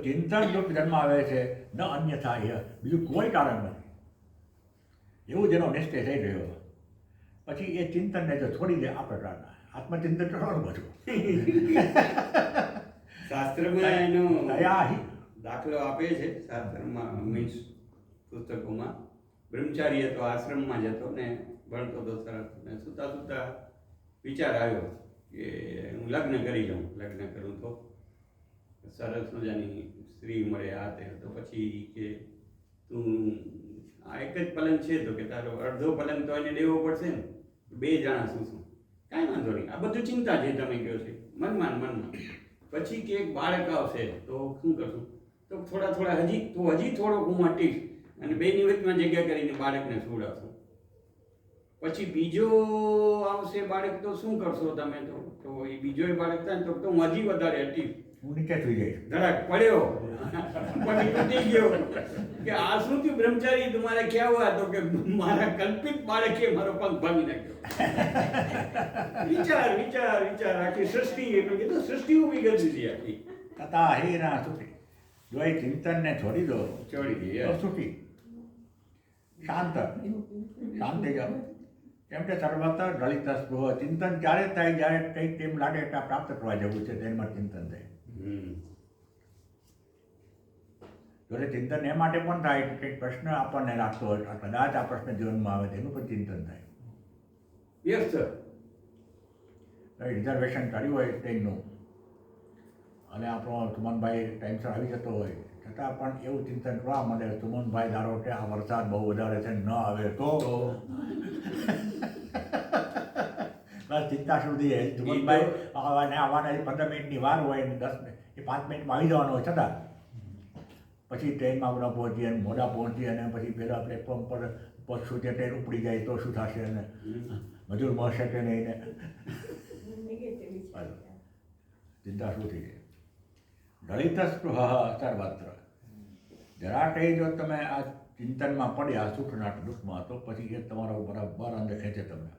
ચિંતન દુઃખ જન્માવે છે. ન અન્યથા એ બીજું કોઈ કારણ નથી. એવું જેનો નિશ્ચય થઈ ગયો પછી એ ચિંતનને જો છોડી દે આ પ્રકારના આત્મચિંતન કરવાનું બધું. શાસ્ત્રમાં એનો દયા દાખલો આપે છે. શાસ્ત્રમાં મીન્સ પુસ્તકોમાં બ્રહ્મચારી હતો, આશ્રમમાં જતો ને ભણતો તો સરસ ને સૂતા વિચાર આવ્યો કે હું લગ્ન કરી લઉં. લગ્ન કરું તો સરસ મજાની સ્ત્રી મળે આ તે. તો પછી કે તું આ એક જ પલંગ છે તો કે તારો અડધો પલંગ તો એને દેવો પડશે ને, 2 જણા શું કાંઈ વાંધો નહીં. આ બધું ચિંતા જે તમે કહો છે મનમાં. પછી કે એક બાળક આવશે તો શું કરશું? તો થોડા હજી થોડોક હું હટીશ અને 2ની વચમાં જગ્યા કરીને બાળકને સુવડાવશું. પછી બીજો આવશે બાળક તો શું કરશો તમે? તો એ બીજો બાળક થાય ને તો હું હજી વધારે હટીશ. હું નીચે થઈ જઈશ. ધડાક પડ્યો પછી તૂટી ગયો કે આ શું થયું બ્રહ્મચારી તમારે ક્યાં હુઆ? તો કે મારા કલ્પિત બાળકે મારો પગ ભાંગી નાખ્યો. વિચાર આખી સૃષ્ટિ એટલે કીધું સૃષ્ટિ ઊભી કરી દીધી આખી. તથા હીરા સુખી. જો એ ચિંતનને છોડી દો છોડી દઈએ તો સુખી શાંત થઈ જાઓ. કેમ કે સર્વત્ર ગલિત સ્પૃહ. ચિંતન ક્યારે થાય જ્યારે કંઈક તેમ લાગે કે આ પ્રાપ્ત કરવા જવું છે તેમાં ચિંતન થાય. જો ચિંતન એ માટે પણ થાય કે કંઈક પ્રશ્ન આપણને લાગતો હોય કદાચ આ પ્રશ્ન જીવનમાં આવે તેનું પણ ચિંતન થાય. Yes sir. રિઝર્વેશન કર્યું હોય ટ્રેનનું અને આપણો સુમનભાઈ ટાઈમસર આવી જતો હોય છતાં પણ એવું ચિંતન કરવા માંડે સુમનભાઈ ધારો કે આ વરસાદ બહુ વધારે છે ન આવે તો બસ ચિંતા સુધી સુમનભાઈ આવવાના 15 મિનિટની વાર હોય ને 10 મિનિટ એ 5 મિનિટમાં આવી જવાનો હોય છતાં પછી ટ્રેનમાં ન પહોંચીએ અને મોડા પહોંચીએ અને પછી પહેલાં પ્લેટફોર્મ પર પહોંચશું ત્યાં ટ્રેન ઉપડી જાય તો શું થશે અને મજૂર મળશે કે નહીં ને ચિંતા શું થઈ જાય. દલિત સ્પૃહ સર્વત્ર. જરાકે જો તમે આ ચિંતનમાં પડ્યા સુખના દુઃખમાં તો પછી એ તમારો બરાબર અંદર ખેંચે તમને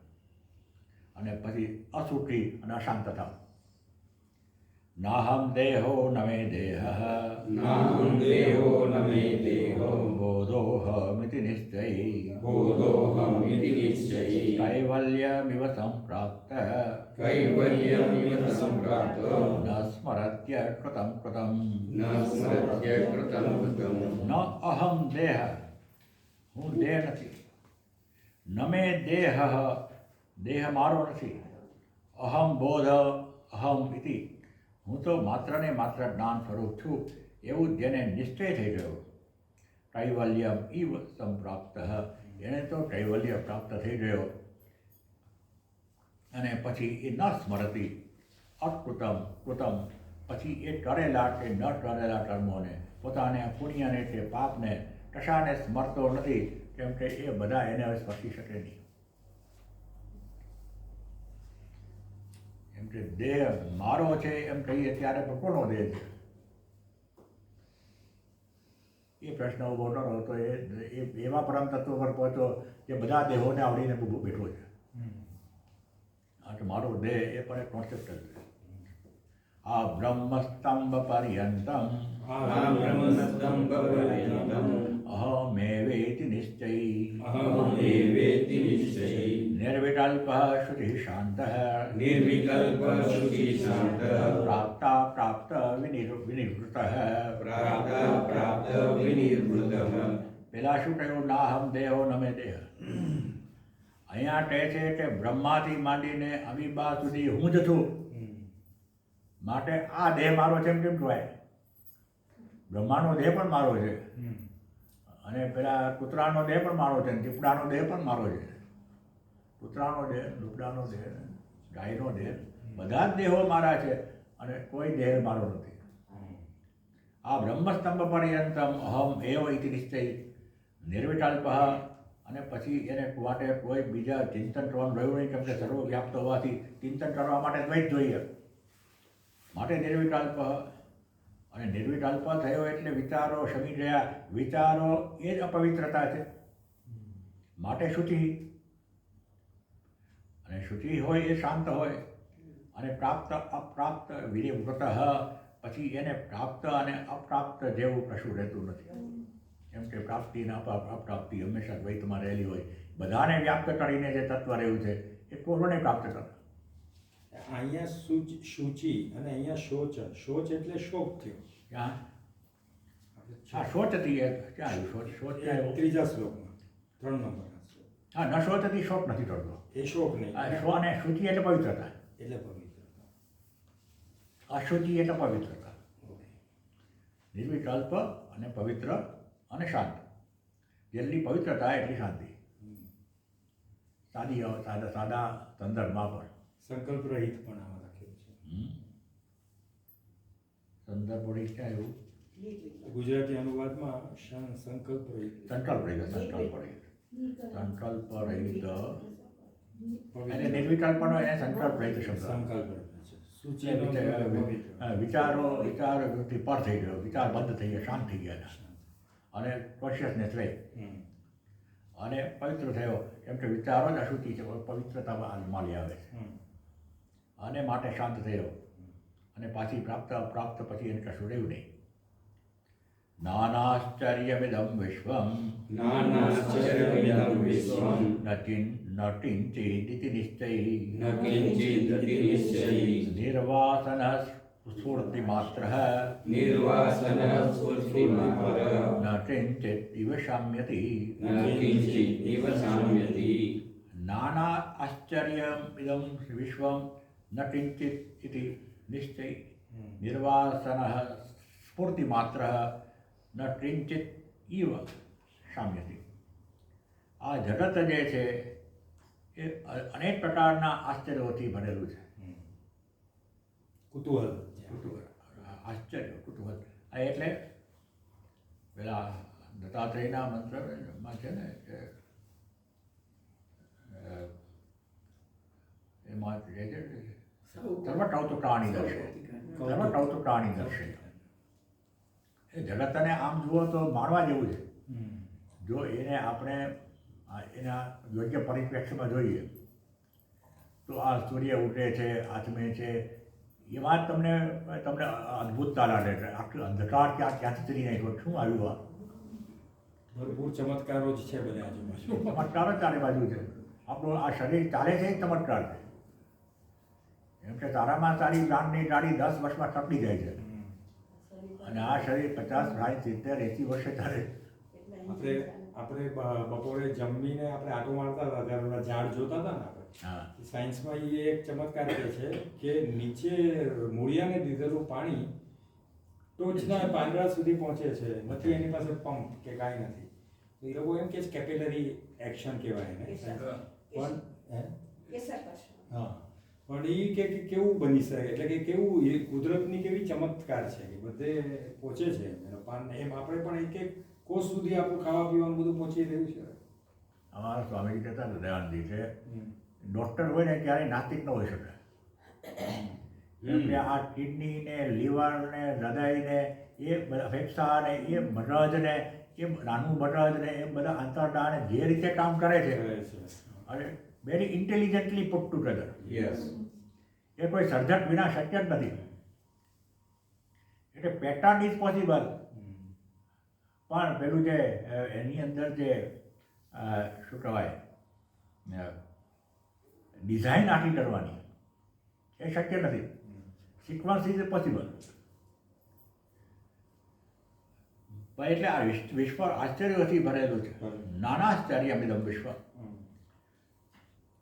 અને પછી અસુખી અને અશાંત થાવ. નાહમ દેહો ન મે દેહ નાહં દેહો ન મે દેહો બોધોહમિતિ નિશ્ચયી બોધોહમિતિ નિશ્ચયી કૈવલ્યમિવ સંપ્રાપ્ત કૈવલ્યમિવ સંપ્રાપ્ત ન સ્મરત્ય કૃતમ કૃતમ ન સ્મરત્ય કૃતમ કૃતમ ન અહમ દેહ. હું દેહ નથી. ન મે દેહ. દેહ મારો નથી. અહમ બોધ અહમ ઇતિ. હું તો માત્ર ને માત્ર જ્ઞાન સ્વરૂપ છું એવું જેને નિશ્ચય થઈ ગયો. કૈવલ્યમ ઇવ સંપ્રાપ્ત. એને તો કૈવલ્ય પ્રાપ્ત થઈ ગયો અને પછી એ ન સ્મરતી અકૃતમ કૃતમ. પછી એ કરેલા કે ન કરેલા કર્મોને પોતાને પુણ્યને કે પાપને કશાને સ્મરતો નથી કેમ કે એ બધા એને હવે સ્પર્શી શકે નહીં. એમ કે દેહ મારો છે એમ કહીએ ત્યારે પણ કોનો દેહ છે એ પ્રશ્ન ઊભો ન રહો તો એ એવા પરમ તત્વ પર પહોંચો જે બધા દેહોને આવડીને ઊભો બેઠો છે. આ કે મારો દેહ એ પણ એક કોન્સેપ્ટ જ છે. આ બ્રહ્મસ્તંભ પર્યંતમ બ્રહ્મસ્તંભ પર્યંતમ અહમેવેતિ નિશ્ચયી અહમેવેતિ નિશ્ચયી નિર્વિકલ્પ શ્રુતિ શાંત નિર્વિકલ્પ શ્રુતિ શાંત પ્રાપ્તા પ્રાપ્ત વિનિવૃત. પ્રાપ્ત પ્રાપ્ત વિનિવૃતઃ. પેલા શું કહ્યું? નાહમ દેહો ન મે દેહ. અહીંયા કહે છે કે બ્રહ્માથી માંડીને અમીબા સુધી હું જ છું. માટે આ દેહ મારો છે એમ કેમ કહેવાય? બ્રહ્માનો દેહ પણ મારો છે અને પેલા કૂતરાનો દેહ પણ મારો છે, દીપડાનો દેહ પણ મારો છે. કૂતરાનો દેહ, દીપડાનો દેહ, ગાયનો દેહ, બધા જ દેહો મારા છે અને કોઈ દેહ મારો નથી. આ બ્રહ્મસ્તંભ પર્યંતમ અહમ એવ ઇતિ નિશ્ચયી નિર્વિકલ્પ. અને પછી એને માટે કોઈ બીજા ચિંતન કરવાનું રહ્યું નહીં કેમ કે સર્વવ્યાપ્ત હોવાથી ચિંતન કરવા માટે દ્વૈત જોઈએ. માટે નિર્વિકલ્પ. અને નિર્વિકલ્પ થયો એટલે વિચારો શમી ગયા. વિચારો એ જ અપવિત્રતા છે. માટે શુચિ. અને શુચિ હોય એ શાંત હોય. અને પ્રાપ્ત અપ્રાપ્ત વિનિવૃત. પછી એને પ્રાપ્ત અને અપ્રાપ્ત જેવું કશું રહેતું નથી. કેમ કે પ્રાપ્તિ અને અપ્રાપ્તિ હંમેશા દ્વૈતમાં રહેલી હોય. બધાને વ્યાપ્ત કરીને જે તત્વ રહ્યું છે એ કોને પ્રાપ્ત કરે? અહીંયા સૂચિ અને અહીંયા શોચ. શોચ એટલે શોક થયો. ક્યાં? હા, શોચતી ક્યાં આવ્યું? શોચ ક્યાં આવ્યું? ત્રીજા શ્લોકમાં 3 નંબરના શ્લોક. હા, ન શોચતી શોક નથી કરતો. એ શોક નહીં શો અને શુચિ એટલે પવિત્રતા. એટલે પવિત્રતા. અશુચિ એટલે પવિત્રતા. નિર્વિકલ્પ અને પવિત્ર અને શાંત. જેટલી પવિત્રતા એટલી શાંતિ. સાદા સંદર્ભમાં પણ સંકલ્પ રહિત પણ આમાં લખ્યું છે. સંદર્ભ વળી ક્યાં આવ્યું? ગુજરાતી અનુવાદમાં સંકલ્પ રહિત. સંકલ્પ રહિત. એને નિર્વિકલ્પનો એને સંકલ્પ રહિત શબ્દ. સંકલ્પ રહિત છે. સૂચિ વિચારોથી પર થઈ ગયો. વિચાર બંધ થઈ ગયા, શાંત થઈ ગયા અને કોન્શિયસનેસ રહી અને પવિત્ર થયો. કેમ કે વિચારો જ અશુચિ છે, પવિત્રતામાં માલી આવે છે અને માટે શાંત થયો અને પાછી પ્રાપ્ત અપ્રાપ્ત પછી એને કશું રહ્યું નહીં. નાનાશ્ચર્યમિદમ વિશ્વમ નાનાશ્ચર્યમિદં વિશ્વં ન કિંચિદિતિ નિશ્ચયી ન કિંચિદિતિ નિશ્ચયી નિર્વાસન સ્ફૂર્તિમાત્રઃ નિર્વાસન સ્ફૂર્તિમાત્રઃ ન કિંચિત ઇવ શામ્યતિ ન કિંચિત ઇવ શામ્યતિ. નાના આશ્ચર્યમિદમ વિશ્વમ ન કિંચિત ઇતિ નિશ્ચયી નિર્વાસન સ્ફૂર્તિમાત્રઃ ન કિંચિત ઇવ શામ્યતિ. આ જગત જે છે એ અનેક પ્રકારના આશ્ચર્યોથી ભરેલું છે. કુતૂહલ. આશ્ચર્ય, કુતૂહલ એટલે પેલા દત્તાત્રેયના મંત્રમાં છે ને કે એમાં જે છે સર્વટૌ તો પ્રાણી દર્શે સર્વટૌ તો પ્રાણી દર્શે એ જગતને આમ જુઓ તો માણવા જેવું છે. જો એને આપણે એના યોગ્ય પરિપ્રેક્ષ્યમાં જોઈએ તો આ સૂર્ય ઉઠે છે, આથમે છે, એમાં જ તમને અદ્ભુતતા લાગે છે. આખું અંધકાર ક્યાંથી ચડી નાખ્યો, શું આવ્યું આ? ભરપૂર ચમત્કારો જ છે બધા આજુબાજુ. ચમત્કાર જ ચારે બાજુ છે. આપણું આ શરીર ચાલે છે એ ચમત્કાર છે. એમ કે સારામાં સારી લાંડની ડાળી 10 વર્ષમાં ટપડી જાય છે અને આ શરીર 50, 60, 70, 80 વર્ષે ચાલે. આપણે બપોરે જમીને આપણે આટો મારતા હતા ત્યારે ઓલા ઝાડ જોતા હતા ને આપણે. હા, સાયન્સમાં એ એક ચમત્કાર કહે છે કે નીચે મૂળિયાને દીધેલું પાણી ટોચના પાંદડા સુધી પહોંચે છે, નથી એની પાસે પંપ કે કાંઈ નથી. તો એ લોકો એમ કે કેપિલરી એક્શન કહેવાય એને. પણ હા, પણ એ કે કેવું બની શકે, એટલે કે કેવું એ કુદરતની કેવી ચમત્કાર છે કે બધે પહોંચે છે એનો પાન. એમ આપણે પણ એક એક કોષ સુધી આપણું ખાવા પીવાનું બધું પહોંચી રહ્યું છે. અમારા સ્વામીજી કહેતા હતા દયાનંદજી કે ડૉક્ટર હોય ને ક્યારેય નાસ્તિક ન હોઈ શકે. કેમ કે આ કિડની ને લીવર ને હૃદય ને એ બધા ફેફસા ને એ મગજ ને એ નાનું મગજ ને એ બધા આંતરડા ને જે રીતે કામ કરે છે અને very intelligently put together. Yes. એ કોઈ સર્જક વિના શક્ય જ નથી. એટલે પેટર્ન ઇઝ પોસિબલ, પણ પેલું જે એની અંદર જે શું કહેવાય ડિઝાઇન આખી કરવાની એ શક્ય નથી. Sequence is possible. એટલે આ વિશ્વ આશ્ચર્યોથી ભરેલું છે. નાના આશ્ચર્યમિદં વિશ્વ.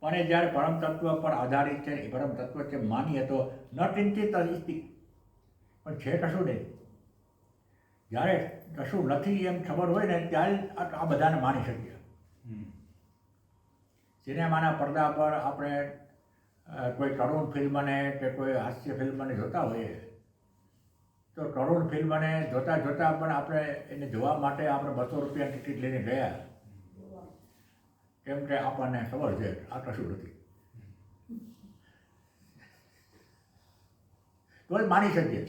પણ એ જ્યારે પરમ તત્વ પર આધારિત છે, એ પરમ તત્વ છે માનીએ તો ન કિંચિત અસ્તિ, પણ છે કશું નહીં. જ્યારે કશું નથી એમ ખબર હોય ને ત્યારે આ બધાને માની શકીએ. સિનેમાના પડદા પર આપણે કોઈ કરુણ ફિલ્મને કે કોઈ હાસ્ય ફિલ્મને જોતા હોઈએ તો કરુણ ફિલ્મને જોતાં જોતાં પણ આપણે એને જોવા માટે આપણે 200 રૂપિયા ટિકિટ લઈને ગયા, કેમ કે આપણને ખબર છે આ કશું નથી. તોય માની શકીએ.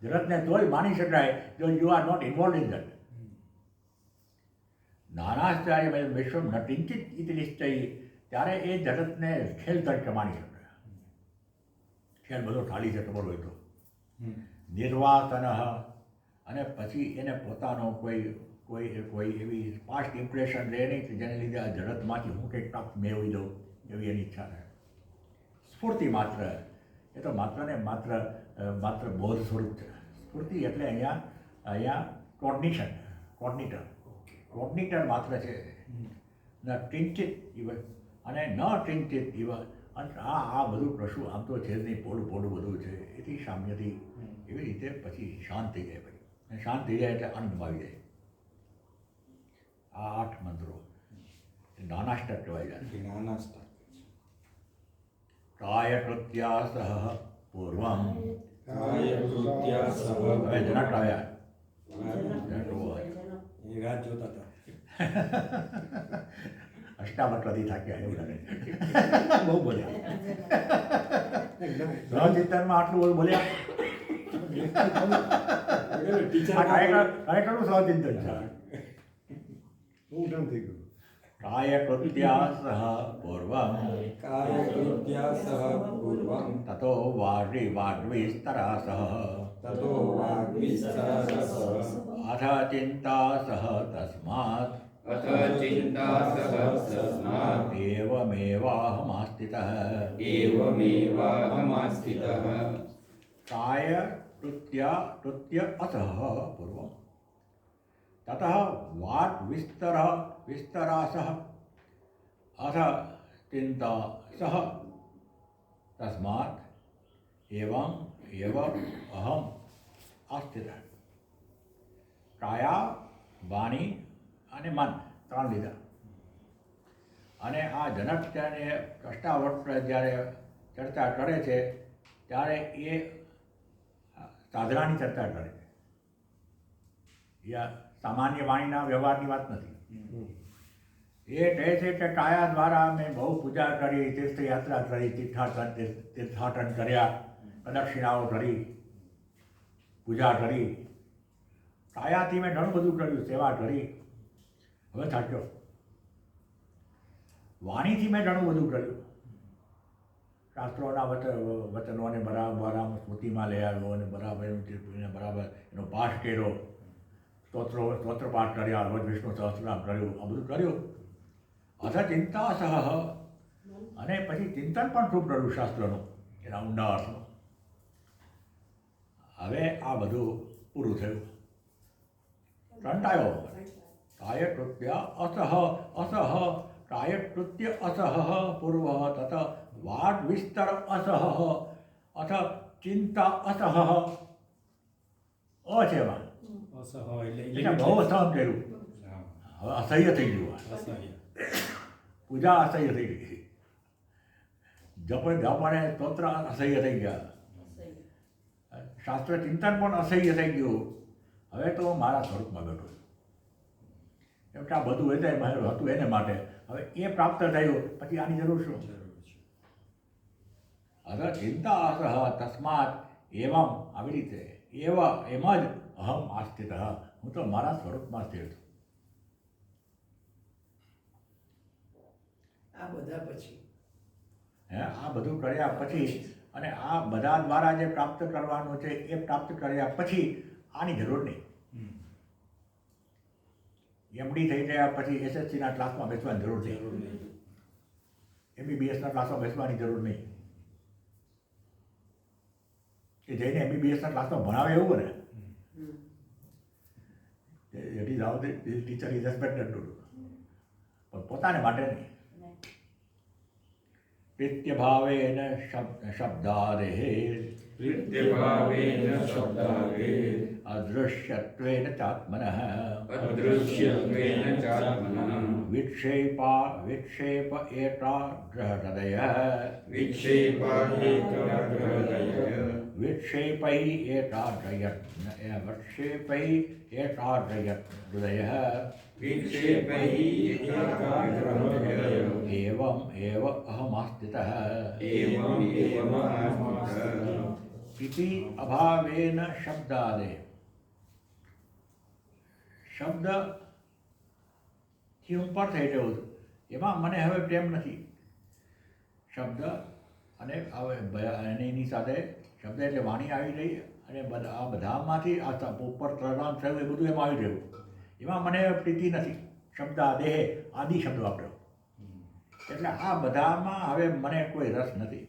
જગતને તોય માની શકાય જો you are not involve in that. નાનાશ્ચર્ય વિશ્વમ ન કિંચિત ઇતિ નિશ્ચયી, ત્યારે એ જગતને ખેલ તરીકે માની શકાય. ખેલ બધો ખાલી છે ખબર હોય તો. નિર્વાસન, અને પછી એને પોતાનો કોઈ એવી પાસ્ટ ઇમ્પ્રેશન રહે નહીં કે જેને લીધે આ જગતમાંથી હું કંઈક પ્રાપ્ત મેળવી દઉં એવી એની ઈચ્છા રહે. સ્ફૂર્તિ માત્ર, એ તો માત્ર ને માત્ર બોધ સ્વરૂપ છે. સ્ફૂર્તિ એટલે અહીંયા કોગ્નિટર માત્ર છે. ન કિંચિત ઇવ અને ન કિંચિત ઇવ. અને આ બધું કશું આમ તો છે જ નહીં, પોડું બધું છે. એથી સામ્યથી એવી રીતે પછી શાંત થઈ જાય. પછી અને શાંત થઈ જાય એટલે આનંદમાં આવી જાય. આ 8 મંત્રો નાનાષ્ટક કહેવાય જાય. નાનાષ્ટક. કાય કૃત્યા સહ પૂર્વમ. કાય કૃત્યા સહ. હવે જનક આવ્યા. એ રાત જોતા હતા. અષ્ટાવક્રથી થાક્યા એવું લાગે. બહુ બોલ્યા. સહચિંતનમાં આટલું બધું બોલ્યા. ખરેખર સહચિંતન છે. બહુ ટાઈમ થઈ ગયો. કાય કૃત્યા સહ પૂર્વમ. કાય કૃત્યા સહ પૂર્વમ. તતો વાગ્વિસ્તરા સહ. તતો વાગ્વિસ્તરસઃ. અથ ચિંતા સહ તસ્માत्. અથ ચિંતા સહ તસ્માत्. એવમેવાહમાસ્થિતઃ. એવમેવાહમાસ્થિતઃ. કાય કૃત્ય અસહ પૂર્વમ. તતઃ વાક્ વિસ્તરાસઃ. અથ ચિંતા સહ તસ્માत् એવ અહમ આસ્થિતઃ. કાયા, વાણી અને મન 3 લીધા. અને આ જનક ત્યારે અષ્ટાવક્ર જ્યારે ચર્ચા કરે છે ત્યારે એ સાધનાની ચર્ચા કરે છે. એ સામાન્ય વાણીના વ્યવહારની વાત નથી. એ કહે છે કે કાયા દ્વારા મેં બહુ પૂજા કરી, તીર્થયાત્રા કરી, તીર્થાટન કર્યા, પ્રદક્ષિણાઓ કરી, પૂજા કરી, કાયાથી મેં ઘણું બધું કર્યું, સેવા કરી. હવે થાક્યો. વાણીથી મેં ઘણું બધું કર્યું, શાસ્ત્રોના વચનોને બરાબર સ્મૃતિમાં લઈ આવ્યો અને બરાબર એનો પાઠ કર્યો, સ્તોત્ર પાઠ કર્યા, રોજ વિષ્ણુ સહસ્રનામ કર્યું, આ બધું કર્યું. અથ ચિંતા સહ, અને પછી ચિંતન પણ ખૂબ કર્યું શાસ્ત્રનું, એના ઊંડા અર્થનું. હવે આ બધું પૂરું થયું. કંટાળ્યો. કાય કૃત્ય અસહ કાય કૃત્ય અસહ પૂર્વ તત વાટ વિસ્તર અસહ અથ ચિંતા અસહ. છે એમાં અસહ એટલે એટલે બહુ સહન કર્યું. હવે અસહ્ય થઈ ગયું. અસહ્ય. પૂજા અસહ્ય થઈ ગઈ, જપણે સ્તોત્ર અસહ્ય થઈ ગયા, શાસ્ત્ર ચિંતન પણ અસહ્ય થઈ ગયું. હવે તો મારા સ્વરૂપમાં બેઠો છું. કેમ કે આ બધું હતું એને માટે. હવે એ પ્રાપ્ત થયું પછી આની જરૂર શું? હવે ચિંતા અસહ તસ્માત એવમ, આવી રીતે એમ જ અહમ આસ્થિત, હું તો મારા સ્વરૂપમાં સ્થિર છું. આ બધા પછી આ બધું કર્યા પછી અને આ બધા દ્વારા જે પ્રાપ્ત કરવાનું છે એ પ્રાપ્ત કર્યા પછી આની જરૂર નહીં. એમડી થઈ ગયા પછી એસએસસીના ક્લાસમાં બેસવાની જરૂર નહીં, એમબીબીએસના ક્લાસમાં બેસવાની જરૂર નહીં. એ જઈને એમબીબીએસના ક્લાસમાં ભણાવે એવું ને, it is how the teacher is expected to do, પણ પોતાને માટે નહીં. પ્રીત્યભાવેન શબ્દાદેઃ પ્રીત્યભાવેન શબ્દાદેઃ અદૃશ્યત્વેન ચાત્મનઃ અદૃશ્યત્વેન ચાત્મનઃ વિક્ષેપ એતા હૃદયઃ વિક્ષેપૈ એતાડ્રયહૃદયઃ एवं एव अहमास्थितः इति अभावेन शब्दादे. શબ્દથી હું પર થઈ રહ્યો છું, એમાં મને હવે પ્રેમ નથી. શબ્દ અને એની સાથે શબ્દ એટલે વાણી આવી રહી અને આ બધામાંથી આ ઉપર પ્રણામ થયું એ બધું એમાં આવી રહ્યું. એમાં મને પ્રીતિ નથી. શબ્દ દેહ આદિ શબ્દ વાપર્યો એટલે આ બધામાં હવે મને કોઈ રસ નથી.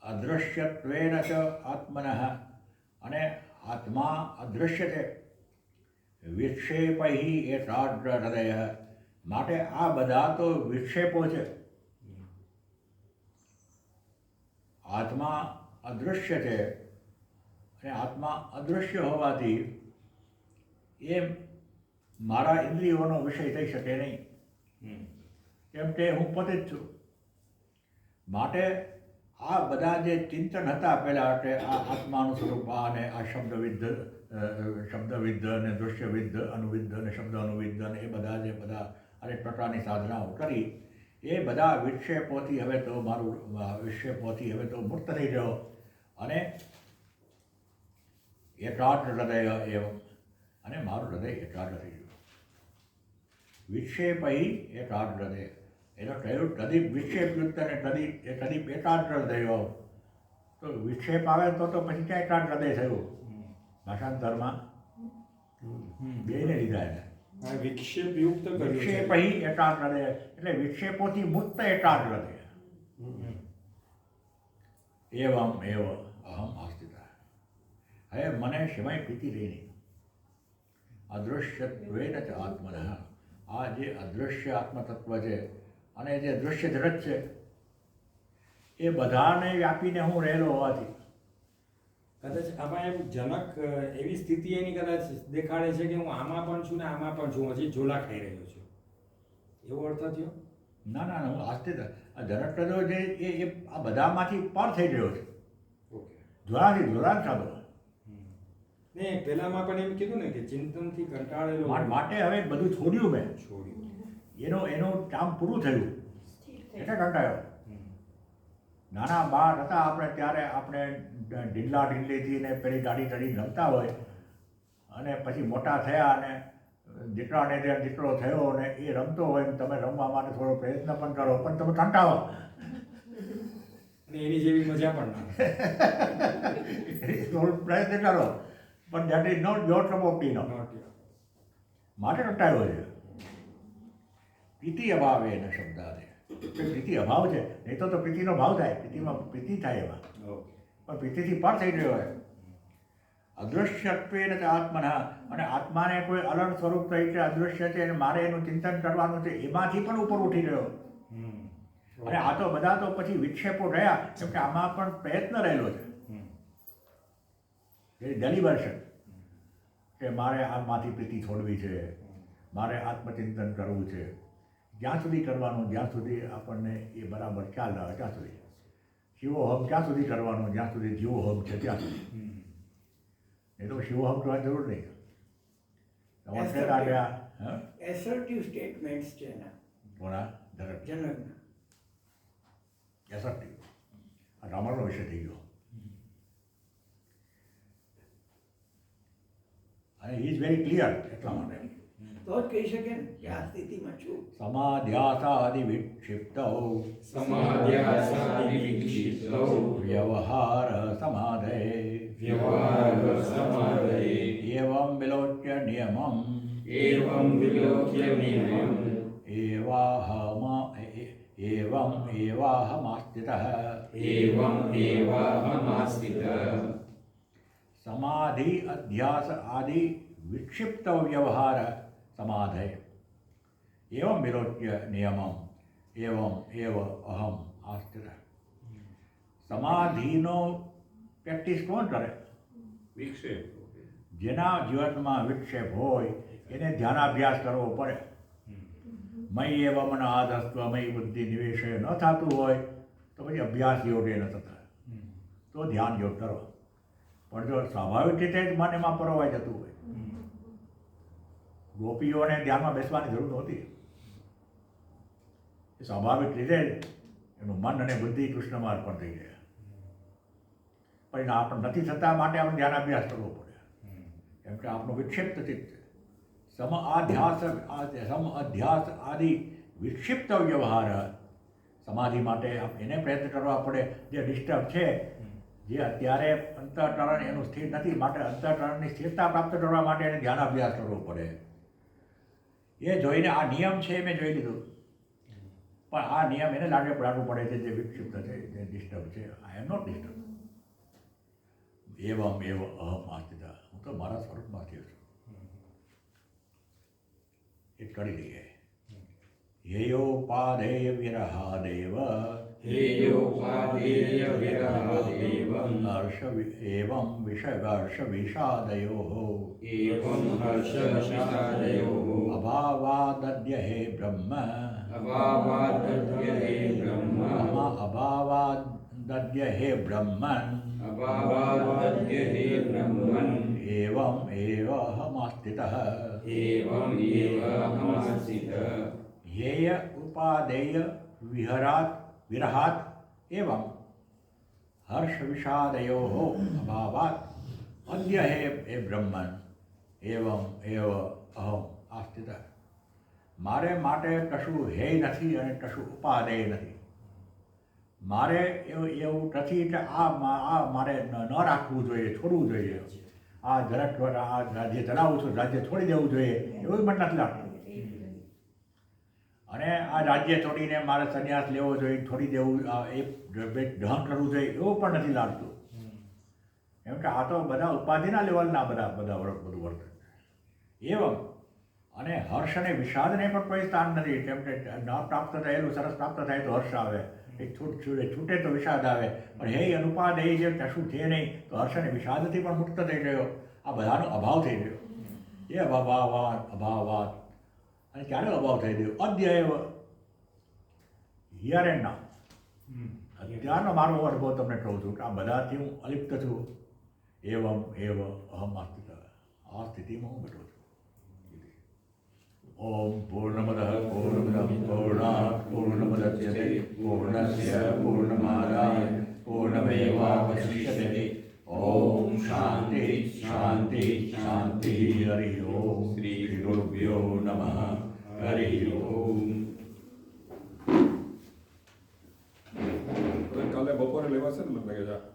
અદૃશ્યત્વેન ચ આત્મનઃ, અને આત્મા અદૃશ્ય છે. વિક્ષેપૈ એતાડ્ર હૃદય, માટે આ બધા તો વિક્ષેપો છે. આત્મા અદૃશ્ય છે અને આત્મા અદૃશ્ય હોવાથી એ મારા ઇન્દ્રિયોનો વિષય થઈ શકે નહીં, કેમ કે હું પોતે જ છું. માટે આ બધા જે ચિંતન હતા પહેલાં કે આ આત્માનું સ્વરૂપ અને આ શબ્દવિદ્ધ અને દૃશ્યવિદ્ધ અનુવિદ્ધ અને શબ્દ અનુવિદ્ધ અને એ બધા જે બધા અનેક પ્રકારની સાધનાઓ કરી, એ બધા વિક્ષેપોથી હવે તો મુક્ત થઈ ગયો અને એકાગ્ર હૃદય એવં, અને મારું હૃદય એકાગ્ર થઈ ગયું. વિક્ષેપૈ એકાગ્ર હૃદય એનો કહ્યું કદીપ વિક્ષેપયુક્ત અને કદીપ એકાગ્ર હૃદય. તો વિક્ષેપ આવે તો પછી ક્યાં એકાગ્ર હૃદય થયું? ભાષાંતરમાં બેને લીધા એને વિક્ષેપ યુક્ત વિક્ષેપૈ એકાગ્ર હૃદય એટલે વિક્ષેપોથી મુક્ત એકાગ્ર હૃદય. એવમ એવ અહમ આસ્થિતા. હવે મને સિવાય પ્રીતિ રહી નહીં. અદૃશ્યત્વેન ચ આત્મનઃ, આ જે અદૃશ્ય આત્મતત્વ છે અને જે દૃશ્ય જગત છે એ બધાને વ્યાપીને હું રહેલો હોવાથી કદાચ આમાં એવું જનક એવી સ્થિતિ એની કદાચ દેખાડે છે કે હું આમાં પણ છું ને આમાં પણ છું, હજી ઝોલા ખાઈ રહ્યો છું, એવો અર્થ થયો? ના ના, હું આસ્થિત. આ જનક કદો જે એ આ બધામાંથી પર થઈ ગયો છે. ઓકે. જ્વાળાથી જ્વરાન સાધો ને પહેલામાં પણ એમ કીધું ને કે ચિંતનથી કંટાળેલો માટે હવે બધું છોડ્યું મેં, છોડ્યું. એનું કામ પૂરું થયું એટલે કંટાળ્યો. હમ. નાના બાળ હતા આપણે ત્યારે આપણે ઢીલા ઢીલીથી ને પેલી ગાડી ચડીને રમતા હોય અને પછી મોટા થયા અને દીકરાને ત્યાં દીકરો થયો અને એ રમતો હોય ને તમે રમવા માટે થોડો પ્રયત્ન પણ કરો પણ તમે કંટાળો. અને એની જેવી મજા પણ ના આવે. થોડો પ્રયત્ન કરો પણ that is not your cup of tea no. Not your. માટે કંટાળ્યો છે. પ્રીતિ અભાવે એનો શબ્દ આવે કે પ્રીતિ અભાવ છે, નહીં તો પ્રીતિનો ભાવ થાય, પ્રીતિ થાય એમાં, Okay. પણ પ્રીતિથી પર થઈ ગયો હોય. અદૃશ્યત્વેન ચ આત્મના, અને આત્માને કોઈ અલગ સ્વરૂપ તરીકે અદૃશ્ય છે અને મારે એનું ચિંતન કરવાનું છે એમાંથી પણ ઉપર ઉઠી ગયો. હમ. અને આ તો બધા તો પછી વિક્ષેપો રહ્યા કેમ કે આમાં પણ પ્રયત્ન રહેલો છે. હમ. ડેલિબરેશન કે મારે આમાંથી પ્રીતિ છોડવી છે, મારે આત્મચિંતન કરવું છે. જ્યાં સુધી કરવાનું જ્યાં સુધી આપણને એ બરાબર ખ્યાલ આવે ત્યાં સુધી. શિવોહમ ક્યાં સુધી કરવાનું જ્યાં સુધી જીવોહમ છે ત્યાં સુધી. હમ. એ તો શિવોહમ કરવાની જરૂર નહીં. તમારે આવ્યા હા એસર્ટિવ સ્ટેટમેન્ટ્સ છે એના થોડા ધરક જનકના. એસર્ટિવ. આ રામાયણનો વિષય થઈ ગયો. અને હી ઇઝ વેરી ક્લિયર એટલા માટે. તો જ કહી શકે ને કે આ સ્થિતિમાં છું. સમાધ્યાસાદિ વિક્ષિપ્તૌ समाध्यासादिविक्षिप्तौ વ્યવહાર સમાધે व्यवहार समाधये એવં વિલોક્ય નિયમમ एवं विलोक्य नियमम् એવાહમાસ્થિતઃ एवम् एवाहमास्थितः સમાધિ અધ્યાસ આદિ વિક્ષિપ્ત વ્યવહાર સમાધે એવં વિલોક્ય નિયમમ એવં એવ અહમ આસ્થિત. સમાધિનો પ્રેક્ટિસ કોણ કરે? વિક્ષેપ. જેના જીવનમાં વિક્ષેપ હોય એને ધ્યાનાભ્યાસ કરવો પડે. મય એવ મન આધસ્ત્વ મય બુદ્ધિ નિવેશે ન થતું હોય તો પછી અભ્યાસ યોગે ન થતા, તો ધ્યાન યોગ કરો. પણ જો સ્વાભાવિક રીતે જ મન એમાં પરોવાઈ જતું હોય, ગોપીઓને ધ્યાનમાં બેસવાની જરૂર નહોતી. એ સ્વાભાવિક રીતે જ એનું મન અને બુદ્ધિ કૃષ્ણમાં અર્પણ થઈ ગયા. પણ આપણે નથી થતા માટે આપણે ધ્યાન અભ્યાસ કરવો પડે કેમ કે આપણું વિક્ષિપ્ત ચિત્ત છે. સમ અધ્યાસ આદિ વિક્ષિપ્ત વ્યવહાર સમાધિ માટે એને પ્રયત્ન કરવા પડે. જે ડિસ્ટર્બ છે, જે અત્યારે અંતઃકરણ એનું સ્થિર નથી, માટે અંતઃકરણની સ્થિરતા પ્રાપ્ત કરવા માટે એને ધ્યાન અભ્યાસ કરવો પડે. એ જોઈને આ નિયમ છે મેં જોઈ લીધું, પણ આ નિયમ એને લાગવું પડે છે જે વિક્ષિપ્ત છે, જે ડિસ્ટર્બ છે. આઈ એમ નોટ ડિસ્ટર્બ. એવમ એવ અહમ આસ્થિત. હું તો મારા સ્વરૂપમાં થયો છું. એ કરી લઈએ. હેયોપાધેય વિરહાદેવ हेयोपादेय विरहादेवम् હર્ષ એવં વિષગર્ષ વિષાદયો एवं हर्षविषादयोः અભાવાદદ્ય હે બ્રહ્મ अभावादद्य हे ब्रह्म અભાવાદદ્ય હે બ્રહ્મન अभावादद्य हे ब्रह्मन् એવં એવ અહમસ્થિતઃ. एवम् एवाहमास्थितः હેય ઉપાદેય વિરહાત એવં હર્ષ વિષાદયો અભાવાત અદ્ય હે બ્રહ્મન એવં એવ અહમ આસ્થિત. મારે માટે કશું હેય નથી અને કશું ઉપાદેય નથી. મારે એવું નથી કે આ મારે ન રાખવું જોઈએ, છોડવું જોઈએ. આ જરાક આ રાજ્ય ચલાવું છું, રાજ્ય છોડી દેવું જોઈએ એવું મને નથી લાગતું. અને આ રાજ્ય છોડીને મારે સંન્યાસ લેવો જોઈએ, છોડી દેવું, એ ગ્રહણ કરવું જોઈએ એવું પણ નથી લાગતું. કેમ કે આ તો બધા ઉપાધિના લેવલના બધું વર્તન છે. એવમ અને હર્ષ અને વિષાદને પણ કોઈ સ્થાન નથી. કેમ કે ન પ્રાપ્ત થયેલું સરસ પ્રાપ્ત થાય તો હર્ષ આવે, એક છૂટે તો વિષાદ આવે. પણ હે અનુપાદેય જે કશું છે નહીં તો હર્ષ અને વિષાદથી પણ મુક્ત થઈ ગયો. આ બધાનો અભાવ થઈ ગયો. એ અભાવાત અને ક્યારે અભાવ થઈ ગયો? અદ્યૈવ, હિયર એન્ડ નાઉ. અત્યારનો મારો અનુભવ તમને કહું છું કે આ બધાથી હું અલિપ્ત છું. એવમ એવ અહમ આસ્થિત આ સ્થિતિમાં હું બેઠો છું. ઓમ પૂર્ણમદ પૂર્ણમિદં પૂર્ણાત પૂર્ણમુદચ્યતે પૂર્ણસ્ય પૂર્ણમાદાય પૂર્ણમેવાવશિષ્યતે. ઓમ શાંતિ શાંતિ શાંતિ. હરિ ઓમ શ્રી ગુરુભ્યો નમઃ. હરિ ઓમ. કાલે બપોરે લેવાશે ને મને લાગે છે